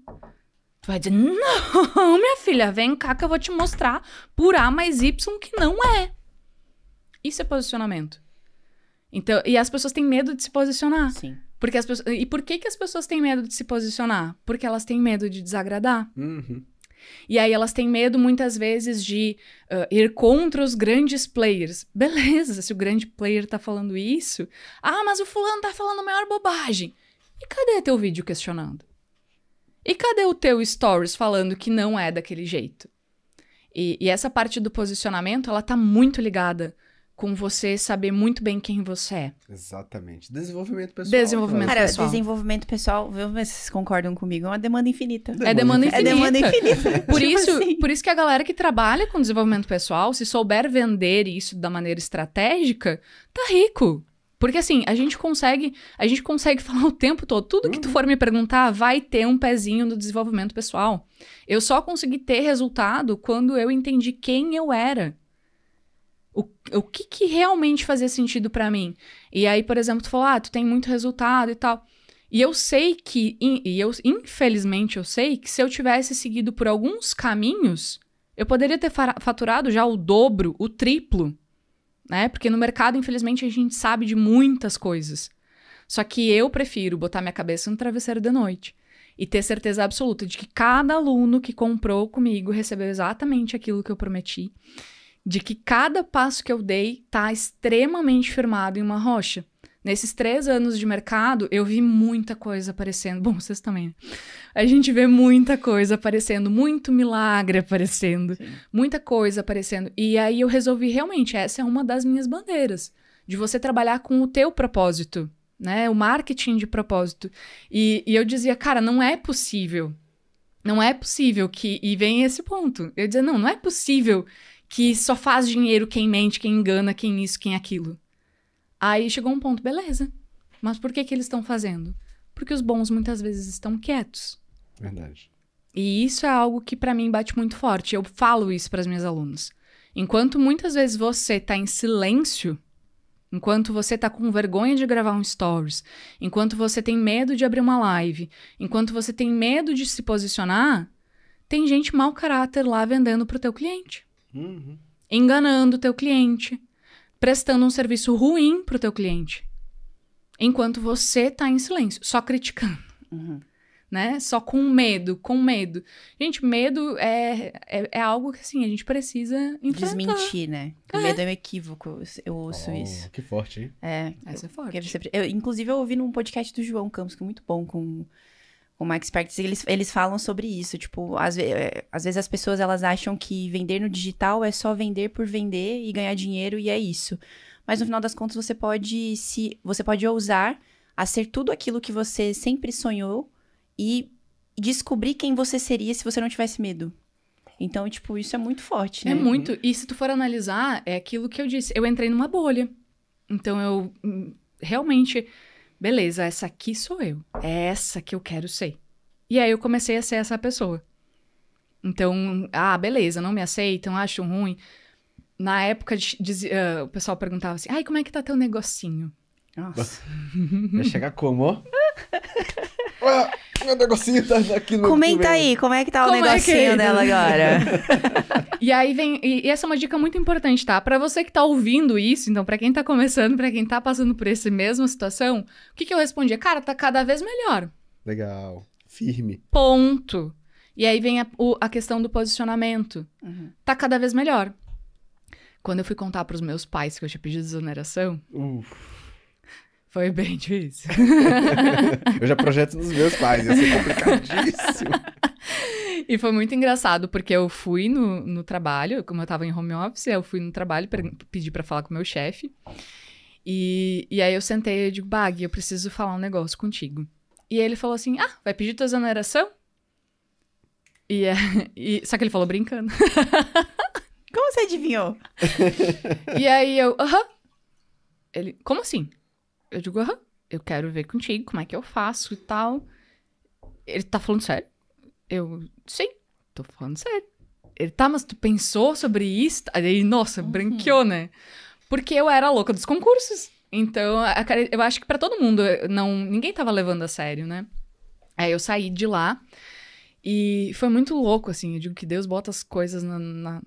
Tu vai dizer, não, minha filha, vem cá que eu vou te mostrar por A mais Y que não é. Isso é posicionamento. Então, e as pessoas têm medo de se posicionar. Sim. Porque e por que as pessoas têm medo de se posicionar? Porque elas têm medo de desagradar. Uhum. E aí elas têm medo, muitas vezes, de ir contra os grandes players. Beleza, se o grande player tá falando isso... Ah, mas o fulano tá falando a maior bobagem. E cadê teu vídeo questionando? E cadê o teu stories falando que não é daquele jeito? E essa parte do posicionamento, ela tá muito ligada com você saber muito bem quem você é. Exatamente. Desenvolvimento pessoal. Cara, desenvolvimento pessoal, vamos ver se vocês concordam comigo, é uma demanda infinita. É demanda infinita. Por Tipo isso que a galera que trabalha com desenvolvimento pessoal, se souber vender isso da maneira estratégica, tá rico. Porque assim, a gente consegue falar o tempo todo. Tudo que tu for me perguntar vai ter um pezinho no desenvolvimento pessoal. Eu só consegui ter resultado quando eu entendi quem eu era. O que realmente fazia sentido pra mim. E aí, por exemplo, tu falou, tu tem muito resultado e tal. E eu sei que, infelizmente eu sei que se eu tivesse seguido por alguns caminhos, eu poderia ter faturado já o dobro, o triplo, né? Porque no mercado, infelizmente, a gente sabe de muitas coisas. Só que eu prefiro botar minha cabeça no travesseiro de noite e ter certeza absoluta de que cada aluno que comprou comigo recebeu exatamente aquilo que eu prometi, de que cada passo que eu dei tá extremamente firmado em uma rocha. Nesses 3 anos de mercado, eu vi muita coisa aparecendo. Bom, vocês também, né? A gente vê muita coisa aparecendo, muito milagre aparecendo, sim, muita coisa aparecendo. E aí eu resolvi, realmente, essa é uma das minhas bandeiras, de você trabalhar com o teu propósito, né? O marketing de propósito. E eu dizia, cara, não é possível. Não é possível que... E vem esse ponto. Eu dizia, não é possível que só faz dinheiro quem mente, quem engana, quem isso, quem aquilo. Aí chegou um ponto, beleza. Mas por que eles estão fazendo? Porque os bons muitas vezes estão quietos. Verdade. E isso é algo que pra mim bate muito forte. Eu falo isso pras minhas alunas. Enquanto muitas vezes você tá em silêncio, enquanto você tá com vergonha de gravar um stories, enquanto você tem medo de abrir uma live, enquanto você tem medo de se posicionar, tem gente mau caráter lá vendendo pro teu cliente. Uhum. Enganando o teu cliente, prestando um serviço ruim pro teu cliente. Enquanto você tá em silêncio, só criticando. Uhum. Né? Só com medo. Gente, medo é algo que, assim, a gente precisa enfrentar. Desmentir, né? Medo é um equívoco, eu ouço isso. Que forte, hein? Essa é forte. Inclusive, eu ouvi num podcast do João Campos, que é muito bom, com uma expert, eles falam sobre isso, tipo, às vezes as pessoas, elas acham que vender no digital é só vender por vender e ganhar dinheiro, e é isso. Mas no final das contas, você pode ousar a ser tudo aquilo que você sempre sonhou e descobrir quem você seria se você não tivesse medo. Então, tipo, isso é muito forte, né? É muito. E se tu for analisar, é aquilo que eu disse. Eu entrei numa bolha. Então, eu realmente... Beleza, essa aqui sou eu. É essa que eu quero ser. E aí, eu comecei a ser essa pessoa. Então, beleza, não me aceitam, acham ruim. Na época, o pessoal perguntava assim, como é que tá teu negocinho? Nossa. Vai chegar como? Meu negocinho tá aqui no... Comenta aí, como é que tá o negocinho dela agora? E aí vem... E essa é uma dica muito importante, tá? Pra você que tá ouvindo isso, então pra quem tá começando, pra quem tá passando por essa mesma situação, o que eu respondia? Cara, tá cada vez melhor. Legal. Firme. Ponto. E aí vem a questão do posicionamento. Uhum. Tá cada vez melhor. Quando eu fui contar pros meus pais que eu tinha pedido exoneração... Foi bem difícil. Eu já projeto nos meus pais, ia ser complicadíssimo. E foi muito engraçado, porque eu fui no trabalho, como eu tava em home office, eu fui no trabalho, pedi pra falar com o meu chefe. E aí eu sentei e digo, Bag, eu preciso falar um negócio contigo. E ele falou assim, vai pedir tua exoneração? Só que ele falou brincando. Como você adivinhou? E aí eu, Ele, como assim? Eu digo, eu quero ver contigo como é que eu faço e tal. Ele tá falando sério? Eu, sim, tô falando sério. Ele, tá, mas tu pensou sobre isso? Aí, nossa, branqueou, né? Porque eu era a louca dos concursos. Então, eu acho que pra todo mundo, ninguém tava levando a sério, né? Aí eu saí de lá e foi muito louco, assim. Eu digo que Deus bota as coisas no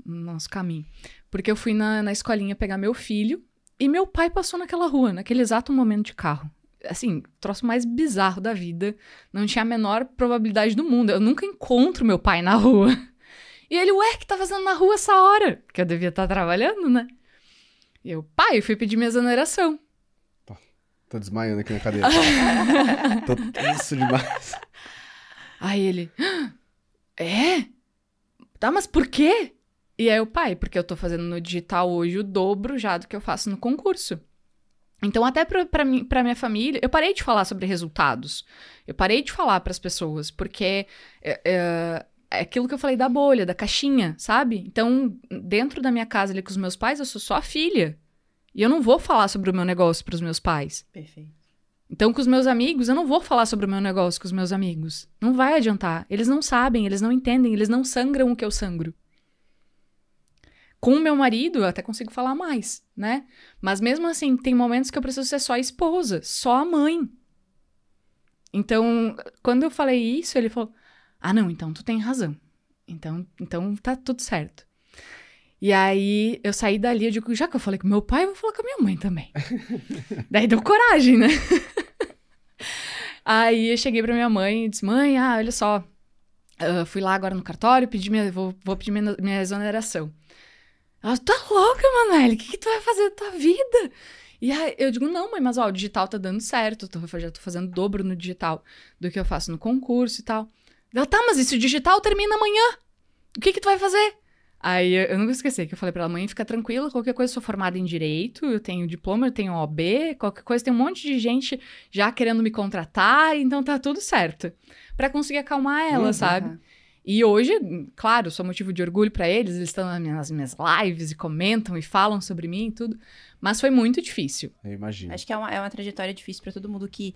nosso caminho. Porque eu fui na escolinha pegar meu filho. E meu pai passou naquela rua, naquele exato momento de carro. Assim, troço mais bizarro da vida. Não tinha a menor probabilidade do mundo. Eu nunca encontro meu pai na rua. E ele, o que tá fazendo na rua essa hora? Porque eu devia estar trabalhando, né? E eu, pai, eu fui pedir minha exoneração. Tô desmaiando aqui na cadeira. Tô tenso demais. Aí ele, Tá, mas por quê? E aí o pai, porque eu tô fazendo no digital hoje o dobro já do que eu faço no concurso. Então, até pra minha família, eu parei de falar sobre resultados. Eu parei de falar pras pessoas, porque é aquilo que eu falei da bolha, da caixinha, sabe? Então, dentro da minha casa ali com os meus pais, eu sou só a filha. E eu não vou falar sobre o meu negócio pros meus pais. Perfeito. Então, com os meus amigos, eu não vou falar sobre o meu negócio com os meus amigos. Não vai adiantar. Eles não sabem, eles não entendem, eles não sangram o que eu sangro. Com o meu marido, eu até consigo falar mais, né? Mas mesmo assim, tem momentos que eu preciso ser só a esposa, só a mãe. Então, quando eu falei isso, ele falou, não, então tu tem razão. Então tá tudo certo. E aí, eu saí dali, eu digo, já que eu falei com meu pai, eu vou falar com a minha mãe também. Daí deu coragem, né? Aí, eu cheguei pra minha mãe e disse, mãe, olha só, fui lá agora no cartório, vou pedir minha exoneração. Ela, tá louca, Manoel, o que tu vai fazer da tua vida? E aí, eu digo, não, mãe, mas o digital tá dando certo, já tô fazendo dobro no digital do que eu faço no concurso e tal. Ela, tá, mas esse digital termina amanhã, o que tu vai fazer? Aí, eu nunca esqueci que eu falei pra ela, mãe, fica tranquila, qualquer coisa, eu sou formada em Direito, eu tenho diploma, eu tenho OAB, qualquer coisa, tem um monte de gente já querendo me contratar, então tá tudo certo. Pra conseguir acalmar ela, sabe? E hoje, claro, sou motivo de orgulho pra eles estão nas minhas lives e comentam e falam sobre mim e tudo, mas foi muito difícil. Eu imagino. Acho que é uma trajetória difícil pra todo mundo que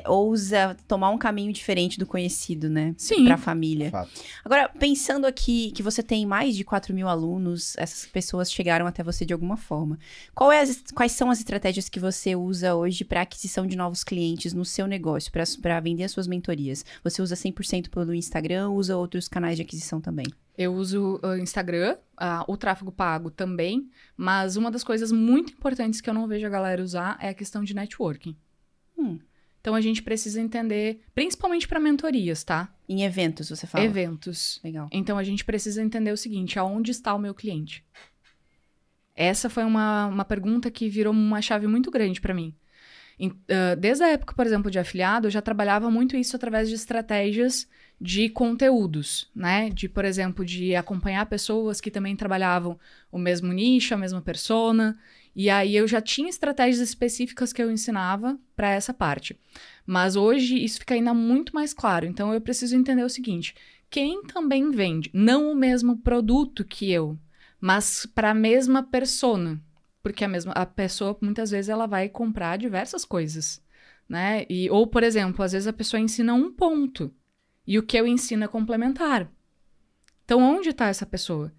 ousa tomar um caminho diferente do conhecido, né? Sim. Pra família. Fato. Agora, pensando aqui que você tem mais de 4.000 alunos, essas pessoas chegaram até você de alguma forma. Quais são as estratégias que você usa hoje para aquisição de novos clientes no seu negócio, para vender as suas mentorias? Você usa 100% pelo Instagram ou usa outros canais de aquisição também? Eu uso o Instagram, o tráfego pago também, mas uma das coisas muito importantes que eu não vejo a galera usar é a questão de networking. Então, a gente precisa entender, principalmente para mentorias, tá? Em eventos, você fala? Eventos. Legal. Então, a gente precisa entender o seguinte, aonde está o meu cliente? Essa foi uma pergunta que virou uma chave muito grande para mim. Desde a época, por exemplo, de afiliado, eu já trabalhava muito isso através de estratégias de conteúdos, né? Por exemplo, de acompanhar pessoas que também trabalhavam o mesmo nicho, a mesma persona. E aí eu já tinha estratégias específicas que eu ensinava para essa parte. Mas hoje isso fica ainda muito mais claro. Então eu preciso entender o seguinte: quem também vende, não o mesmo produto que eu, mas para a mesma persona. Porque a pessoa, muitas vezes, ela vai comprar diversas coisas, né? Ou, por exemplo, às vezes a pessoa ensina um ponto e o que eu ensino é complementar. Então, onde está essa pessoa?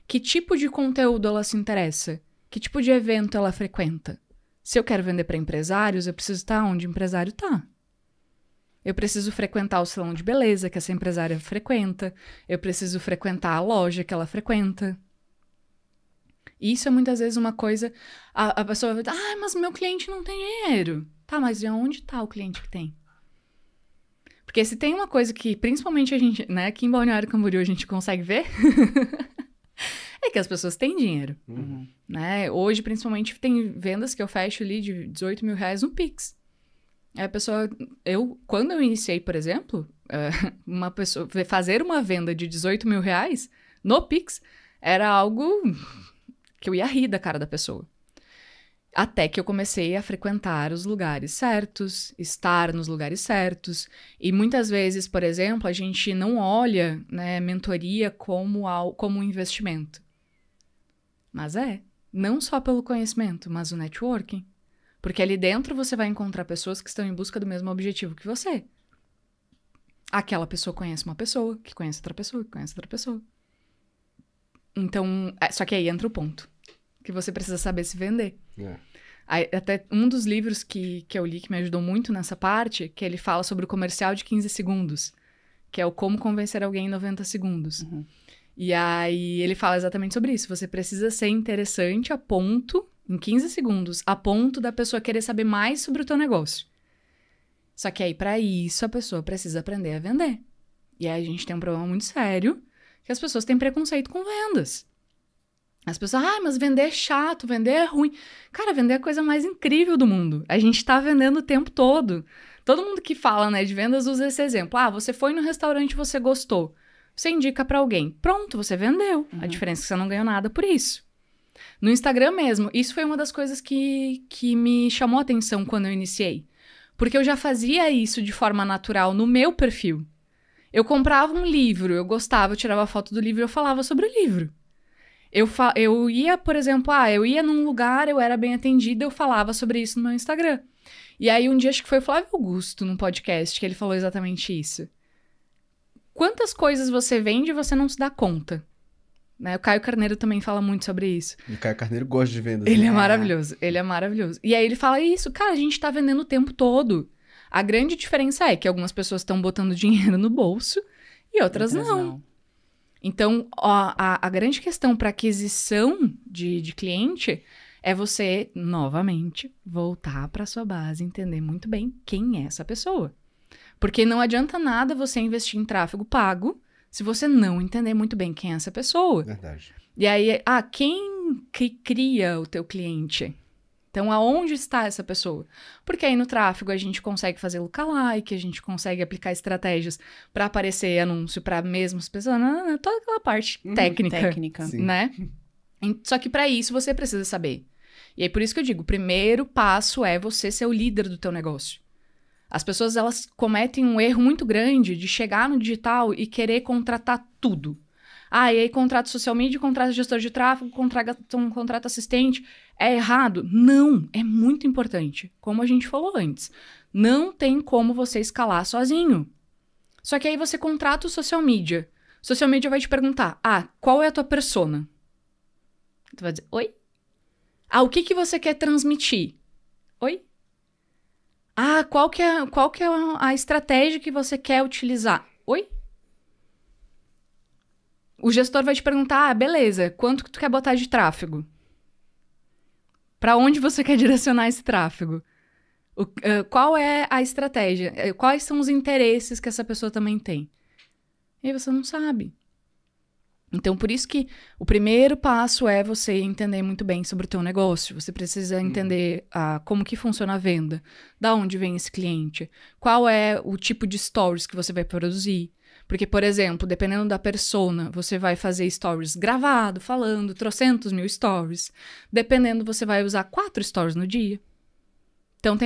Que tipo de conteúdo ela se interessa? Que tipo de evento ela frequenta? Se eu quero vender para empresários, eu preciso estar onde o empresário está. Eu preciso frequentar o salão de beleza que essa empresária frequenta. Eu preciso frequentar a loja que ela frequenta. Isso é muitas vezes uma coisa... A pessoa vai dizer, mas meu cliente não tem dinheiro. Tá, mas de onde está o cliente que tem? Porque se tem uma coisa que, principalmente a gente, né, aqui em Balneário Camboriú a gente consegue ver, é que as pessoas têm dinheiro. Né? Hoje, principalmente, tem vendas que eu fecho ali de 18 mil reais no Pix. Aí a pessoa... Quando eu iniciei, por exemplo, uma pessoa fazer uma venda de 18 mil reais no Pix era algo... que eu ia rir da cara da pessoa. Até que eu comecei a frequentar os lugares certos, estar nos lugares certos. E muitas vezes, por exemplo, a gente não olha, né, mentoria como um investimento. Mas não só pelo conhecimento, mas o networking. Porque ali dentro você vai encontrar pessoas que estão em busca do mesmo objetivo que você. Aquela pessoa conhece uma pessoa, que conhece outra pessoa, que conhece outra pessoa. Então, só que aí entra o ponto. Que você precisa saber se vender. Até um dos livros que eu li que me ajudou muito nessa parte, que ele fala sobre o comercial de 15 segundos. Que é o como convencer alguém em 90 segundos. E aí ele fala exatamente sobre isso. Você precisa ser interessante a ponto, em 15 segundos, a ponto da pessoa querer saber mais sobre o teu negócio. Só que aí, para isso, a pessoa precisa aprender a vender. E aí a gente tem um problema muito sério, que as pessoas têm preconceito com vendas. As pessoas, mas vender é chato, vender é ruim. Cara, vender é a coisa mais incrível do mundo. A gente tá vendendo o tempo todo. Todo mundo que fala, né, de vendas usa esse exemplo. Você foi no restaurante, você gostou. Você indica pra alguém. Pronto, você vendeu. A diferença é que você não ganhou nada por isso. No Instagram mesmo, isso foi uma das coisas que me chamou a atenção quando eu iniciei. Porque eu já fazia isso de forma natural no meu perfil. Eu comprava um livro, eu gostava, eu tirava foto do livro e eu falava sobre o livro. Eu ia, por exemplo, eu ia num lugar, eu era bem atendida, eu falava sobre isso no meu Instagram. E aí, um dia, acho que foi o Flávio Augusto, num podcast, que ele falou exatamente isso. Quantas coisas você vende e você não se dá conta? Né? O Caio Carneiro também fala muito sobre isso. E o Caio Carneiro gosta de vendas. Ele é maravilhoso, ele é maravilhoso. E aí ele fala isso, cara, a gente tá vendendo o tempo todo. A grande diferença é que algumas pessoas estão botando dinheiro no bolso e outras não. Então, a grande questão para aquisição de cliente é você, novamente, voltar para sua base e entender muito bem quem é essa pessoa. Porque não adianta nada você investir em tráfego pago se você não entender muito bem quem é essa pessoa. Verdade. E aí, quem que cria o teu cliente? Então, aonde está essa pessoa? Porque aí no tráfego a gente consegue fazer lookalike, a gente consegue aplicar estratégias para aparecer anúncio para mesmas pessoas, toda aquela parte técnica, né? Só que para isso você precisa saber. E aí por isso que eu digo, o primeiro passo é você ser o líder do teu negócio. As pessoas, elas cometem um erro muito grande de chegar no digital e querer contratar tudo. E aí contrato social media, contrato gestor de tráfego, contrato assistente. É errado? Não, é muito importante. Como a gente falou antes, não tem como você escalar sozinho. Só que aí você contrata o social media. O social media vai te perguntar, qual é a tua persona? Tu vai dizer, oi? O que você quer transmitir? Oi? Qual que é a estratégia que você quer utilizar? Oi? O gestor vai te perguntar, beleza, quanto que tu quer botar de tráfego? Para onde você quer direcionar esse tráfego? Qual é a estratégia? Quais são os interesses que essa pessoa também tem? E aí você não sabe. Então, por isso que o primeiro passo é você entender muito bem sobre o teu negócio. Você precisa entender como que funciona a venda, da onde vem esse cliente, qual é o tipo de stories que você vai produzir. Porque, por exemplo, dependendo da persona, você vai fazer stories gravado, falando, 300.000 stories. Dependendo, você vai usar 4 stories no dia. Então,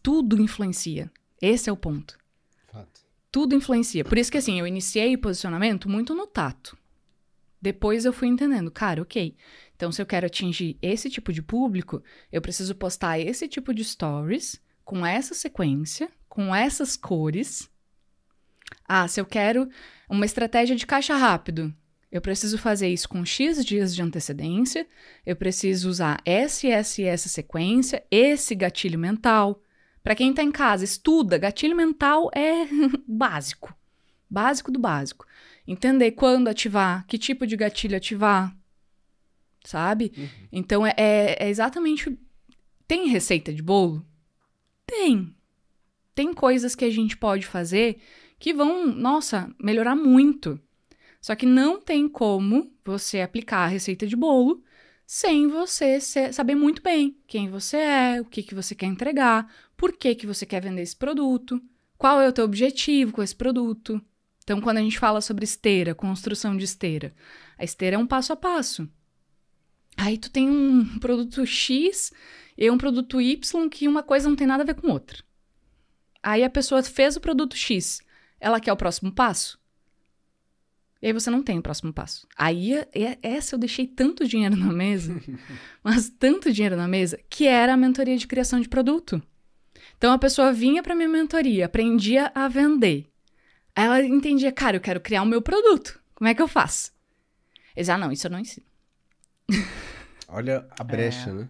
tudo influencia. Esse é o ponto. Fato. Tudo influencia. Por isso que, assim, eu iniciei o posicionamento muito no tato. Depois eu fui entendendo, cara, ok. Então, se eu quero atingir esse tipo de público, eu preciso postar esse tipo de stories, com essa sequência, com essas cores. Se eu quero uma estratégia de caixa rápido, eu preciso fazer isso com X dias de antecedência, eu preciso usar essa sequência, esse gatilho mental. Para quem tá em casa, estuda, gatilho mental é básico. Básico do básico. Entender quando ativar, que tipo de gatilho ativar, sabe? Então, é exatamente... Tem receita de bolo? Tem. Tem coisas que a gente pode fazer que vão, melhorar muito. Só que não tem como você aplicar a receita de bolo sem você saber muito bem quem você é, o que você quer entregar, por que você quer vender esse produto, qual é o teu objetivo com esse produto. Então, quando a gente fala sobre esteira, construção de esteira, a esteira é um passo a passo. Aí tu tem um produto X e um produto Y que uma coisa não tem nada a ver com outra. Aí a pessoa fez o produto X, ela quer o próximo passo? E aí você não tem o próximo passo. Aí, essa eu deixei tanto dinheiro na mesa, mas tanto dinheiro na mesa, que era a mentoria de criação de produto. Então, a pessoa vinha pra minha mentoria, aprendia a vender. Aí ela entendia, cara, eu quero criar o meu produto. Como é que eu faço? Eles, não, isso eu não ensino. Olha a brecha, né?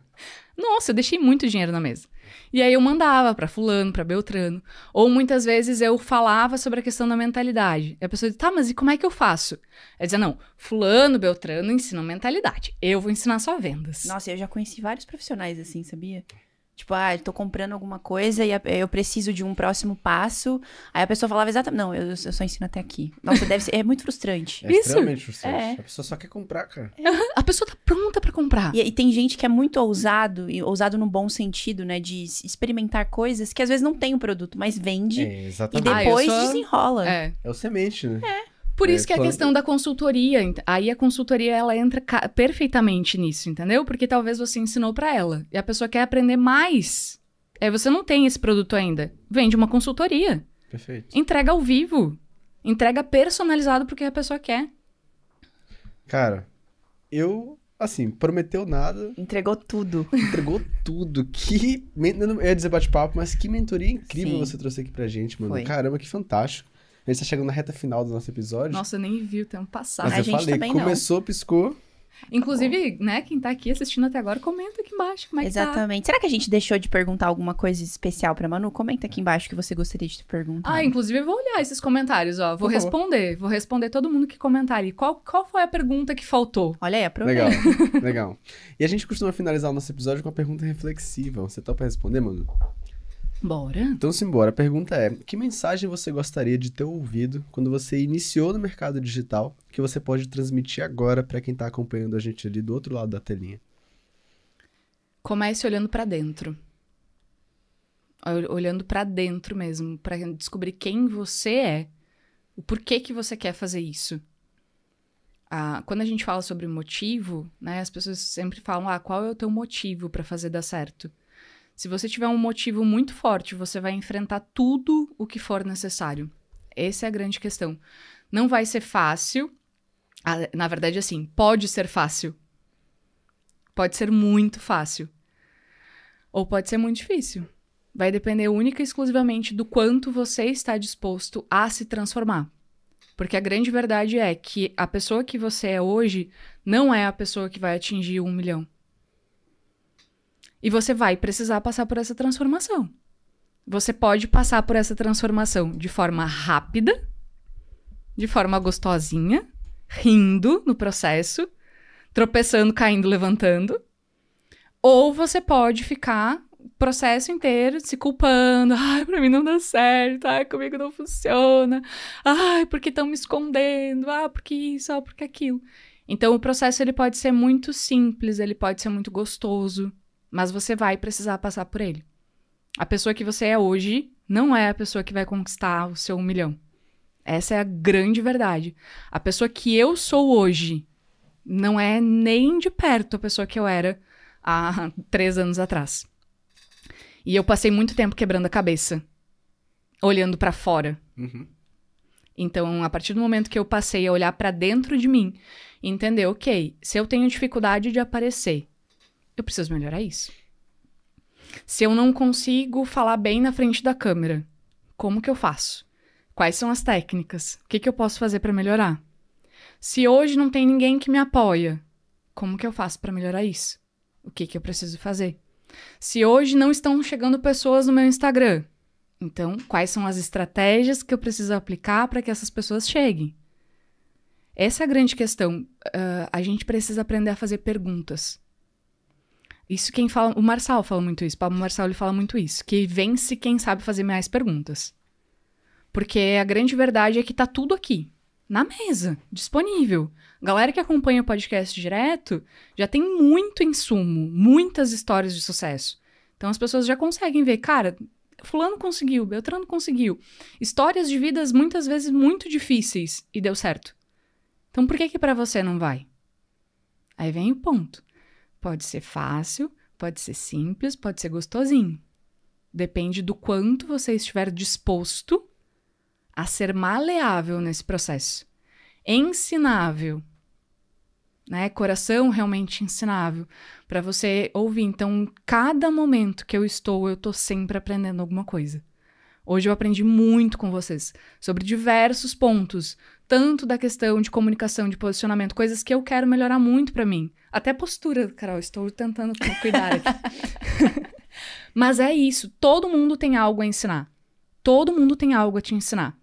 Nossa, eu deixei muito dinheiro na mesa. E aí eu mandava pra fulano, pra beltrano. Ou muitas vezes eu falava sobre a questão da mentalidade. E a pessoa dizia, mas e como é que eu faço? Eu dizia, não, fulano, beltrano ensinam mentalidade. Eu vou ensinar só vendas. Nossa, eu já conheci vários profissionais assim, sabia? Tipo, eu tô comprando alguma coisa e eu preciso de um próximo passo. Aí a pessoa falava exatamente, não, eu só ensino até aqui. Nossa, é muito frustrante. É extremamente frustrante. A pessoa só quer comprar, cara. A pessoa tá pronta pra comprar. E tem gente que é muito ousado, e ousado no bom sentido, né? De experimentar coisas que às vezes não tem o produto, mas vende. Exatamente. E depois desenrola. É o semente, né? Por isso que é a questão da consultoria. Aí a consultoria, ela entra perfeitamente nisso, entendeu? Porque talvez você ensinou pra ela. E a pessoa quer aprender mais. Aí você não tem esse produto ainda. Vende uma consultoria. Perfeito. Entrega ao vivo. Entrega personalizado porque a pessoa quer. Cara, eu, assim, prometeu nada, Entregou tudo. entregou tudo. Eu não ia dizer bate-papo, mas que mentoria incrível Sim. você trouxe aqui pra gente, mano. Foi. Caramba, que fantástico. A gente tá chegando na reta final do nosso episódio. Nossa, eu nem vi o tempo passar. Mas A eu gente falei, também não. começou, piscou. Inclusive, né, quem tá aqui assistindo até agora, comenta aqui embaixo como é que tá. Exatamente. Será que a gente deixou de perguntar alguma coisa especial pra Manu? Comenta aqui embaixo que você gostaria de perguntar. Ah, inclusive eu vou olhar esses comentários, ó. Vou Por favor. responder todo mundo que comentar ali. Qual foi a pergunta que faltou? Olha aí, aproveita. Legal, legal. E a gente costuma finalizar o nosso episódio com uma pergunta reflexiva. Você topa responder, mano? Bora. Então, simbora. A pergunta é: que mensagem você gostaria de ter ouvido quando você iniciou no mercado digital que você pode transmitir agora pra quem tá acompanhando a gente ali do outro lado da telinha? Comece olhando pra dentro. Olhando pra dentro mesmo, pra descobrir quem você é. O porquê que você quer fazer isso. Quando a gente fala sobre motivo, né, as pessoas sempre falam, qual é o teu motivo pra fazer dar certo? Se você tiver um motivo muito forte, você vai enfrentar tudo o que for necessário. Essa é a grande questão. Não vai ser fácil. Na verdade, assim, pode ser fácil. Pode ser muito fácil. Ou pode ser muito difícil. Vai depender única e exclusivamente do quanto você está disposto a se transformar. Porque a grande verdade é que a pessoa que você é hoje não é a pessoa que vai atingir 1 milhão. E você vai precisar passar por essa transformação. Você pode passar por essa transformação de forma rápida, de forma gostosinha, rindo no processo, tropeçando, caindo, levantando. Ou você pode ficar o processo inteiro se culpando. Ai, pra mim não dá certo. Ai, comigo não funciona. Ai, porque estão me escondendo. Ah, porque isso, ah, porque aquilo. Então, o processo ele pode ser muito simples, ele pode ser muito gostoso. Mas você vai precisar passar por ele. A pessoa que você é hoje não é a pessoa que vai conquistar o seu 1 milhão. Essa é a grande verdade. A pessoa que eu sou hoje não é nem de perto a pessoa que eu era há 3 anos atrás. E eu passei muito tempo quebrando a cabeça, olhando pra fora. Uhum. Então, a partir do momento que eu passei a olhar pra dentro de mim e entender, ok, se eu tenho dificuldade de aparecer, eu preciso melhorar isso. Se eu não consigo falar bem na frente da câmera, como que eu faço? Quais são as técnicas? O que eu posso fazer para melhorar? Se hoje não tem ninguém que me apoia, como que eu faço para melhorar isso? O que eu preciso fazer? Se hoje não estão chegando pessoas no meu Instagram, então quais são as estratégias que eu preciso aplicar para que essas pessoas cheguem? Essa é a grande questão. A gente precisa aprender a fazer perguntas. Isso quem fala... O Marçal fala muito isso. Pablo Marçal, ele fala muito isso. Que vence quem sabe fazer mais perguntas. Porque a grande verdade é que tá tudo aqui. Na mesa. Disponível. Galera que acompanha o podcast direto já tem muito insumo. Muitas histórias de sucesso. Então as pessoas já conseguem ver. Cara, fulano conseguiu. Beltrano conseguiu. Histórias de vidas muitas vezes muito difíceis. E deu certo. Então por que pra você não vai? Aí vem o ponto. Pode ser fácil, pode ser simples, pode ser gostosinho. Depende do quanto você estiver disposto a ser maleável nesse processo. Ensinável. Né? Coração realmente ensinável. Para você ouvir. Então, cada momento que eu tô sempre aprendendo alguma coisa. Hoje eu aprendi muito com vocês sobre diversos pontos, tanto da questão de comunicação, de posicionamento, coisas que eu quero melhorar muito pra mim. Até postura, Carol, estou tentando cuidar aqui. Mas é isso, todo mundo tem algo a ensinar. Todo mundo tem algo a te ensinar.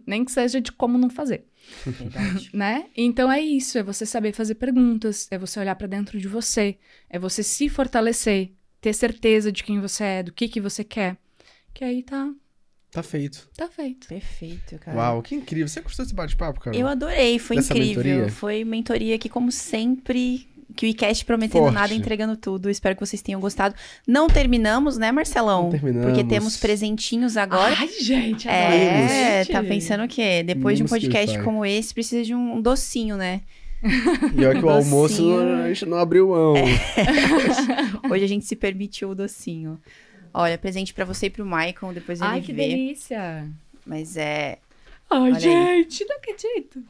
Nem que seja de como não fazer. Verdade. Né? Então é isso, é você saber fazer perguntas, é você olhar pra dentro de você, é você se fortalecer, ter certeza de quem você é, do que você quer. Que aí Tá feito. tá feito. Perfeito, cara. Uau, que incrível. Você gostou desse bate-papo, cara? Eu adorei, foi Dessa incrível. mentoria? Foi mentoria que, como sempre, que o iCast prometendo Forte. nada, entregando tudo. Espero que vocês tenham gostado. Não terminamos, né, Marcelão? Não terminamos. Porque temos presentinhos agora. Ai, gente, adoro. Tá pensando o quê? Depois de um Temos que podcast vai. como esse, precisa de um docinho, né? E olha que o almoço Docinho. a gente não abriu mão. Hoje a gente se permitiu o docinho. Olha, presente pra você e pro Michael, depois ele Ai, que vê. delícia. Mas Ai, Olha aí. gente, não acredito.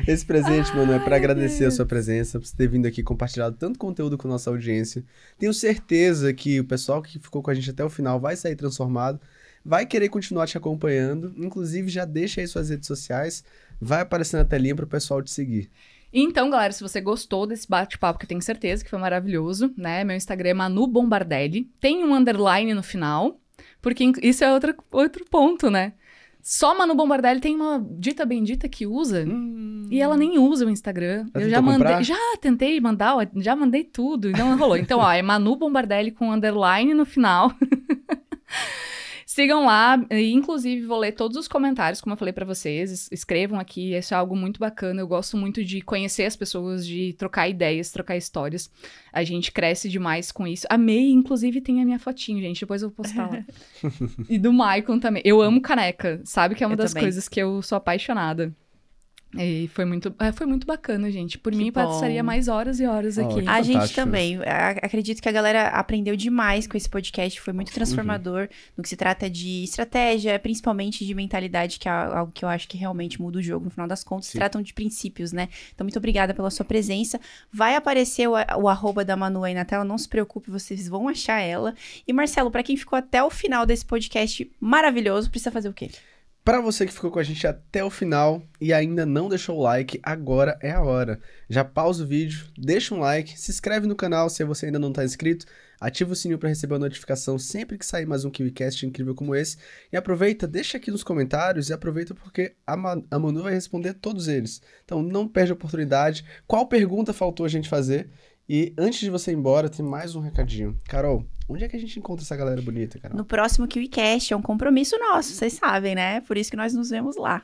Esse presente, Manu, é pra Ai, agradecer a Deus. sua presença, por você ter vindo aqui e compartilhado tanto conteúdo com a nossa audiência. Tenho certeza que o pessoal que ficou com a gente até o final vai sair transformado, vai querer continuar te acompanhando. Inclusive, já deixa aí suas redes sociais, vai aparecer na telinha pro pessoal te seguir. Então, galera, se você gostou desse bate-papo, que eu tenho certeza que foi maravilhoso, né? Meu Instagram é Manu Bombardelli. Tem um underline no final, porque isso é outro ponto, né? Só Manu Bombardelli tem uma dita bendita que usa, e ela nem usa o Instagram. Já Eu já tentou mandei, comprar? já tentei mandar, ó, já mandei tudo, e não rolou. Então, ó, é Manu Bombardelli com underline no final. Sigam lá, e, inclusive vou ler todos os comentários, como eu falei pra vocês, escrevam aqui, isso é algo muito bacana, eu gosto muito de conhecer as pessoas, de trocar ideias, trocar histórias, a gente cresce demais com isso. Amei, inclusive tem a minha fotinho, gente, depois eu vou postar lá. E do Maicon também, eu amo caneca, sabe que é uma Eu das também. coisas que eu sou apaixonada. E foi muito bacana, gente. Por Que mim, bom. passaria mais horas e horas Ó, aqui. que A gente fantástico. também. Acredito que a galera aprendeu demais com esse podcast. Foi muito transformador no que se trata de estratégia, principalmente de mentalidade, que é algo que eu acho que realmente muda o jogo. No final das contas, se Sim. tratam de princípios, né? Então, muito obrigada pela sua presença. Vai aparecer o arroba da Manu aí na tela. Não se preocupe, vocês vão achar ela. E, Marcelo, pra quem ficou até o final desse podcast maravilhoso, precisa fazer o quê? Pra você que ficou com a gente até o final e ainda não deixou o like, agora é a hora. Já pausa o vídeo, deixa um like, se inscreve no canal se você ainda não tá inscrito, ativa o sininho pra receber a notificação sempre que sair mais um KiwiCast incrível como esse. E aproveita, deixa aqui nos comentários e aproveita porque a Manu vai responder todos eles. Então não perde a oportunidade. Qual pergunta faltou a gente fazer? E antes de você ir embora, tem mais um recadinho. Carol, onde é que a gente encontra essa galera bonita, Carol? No próximo KiwiCast, é um compromisso nosso, vocês sabem, né? Por isso que nós nos vemos lá.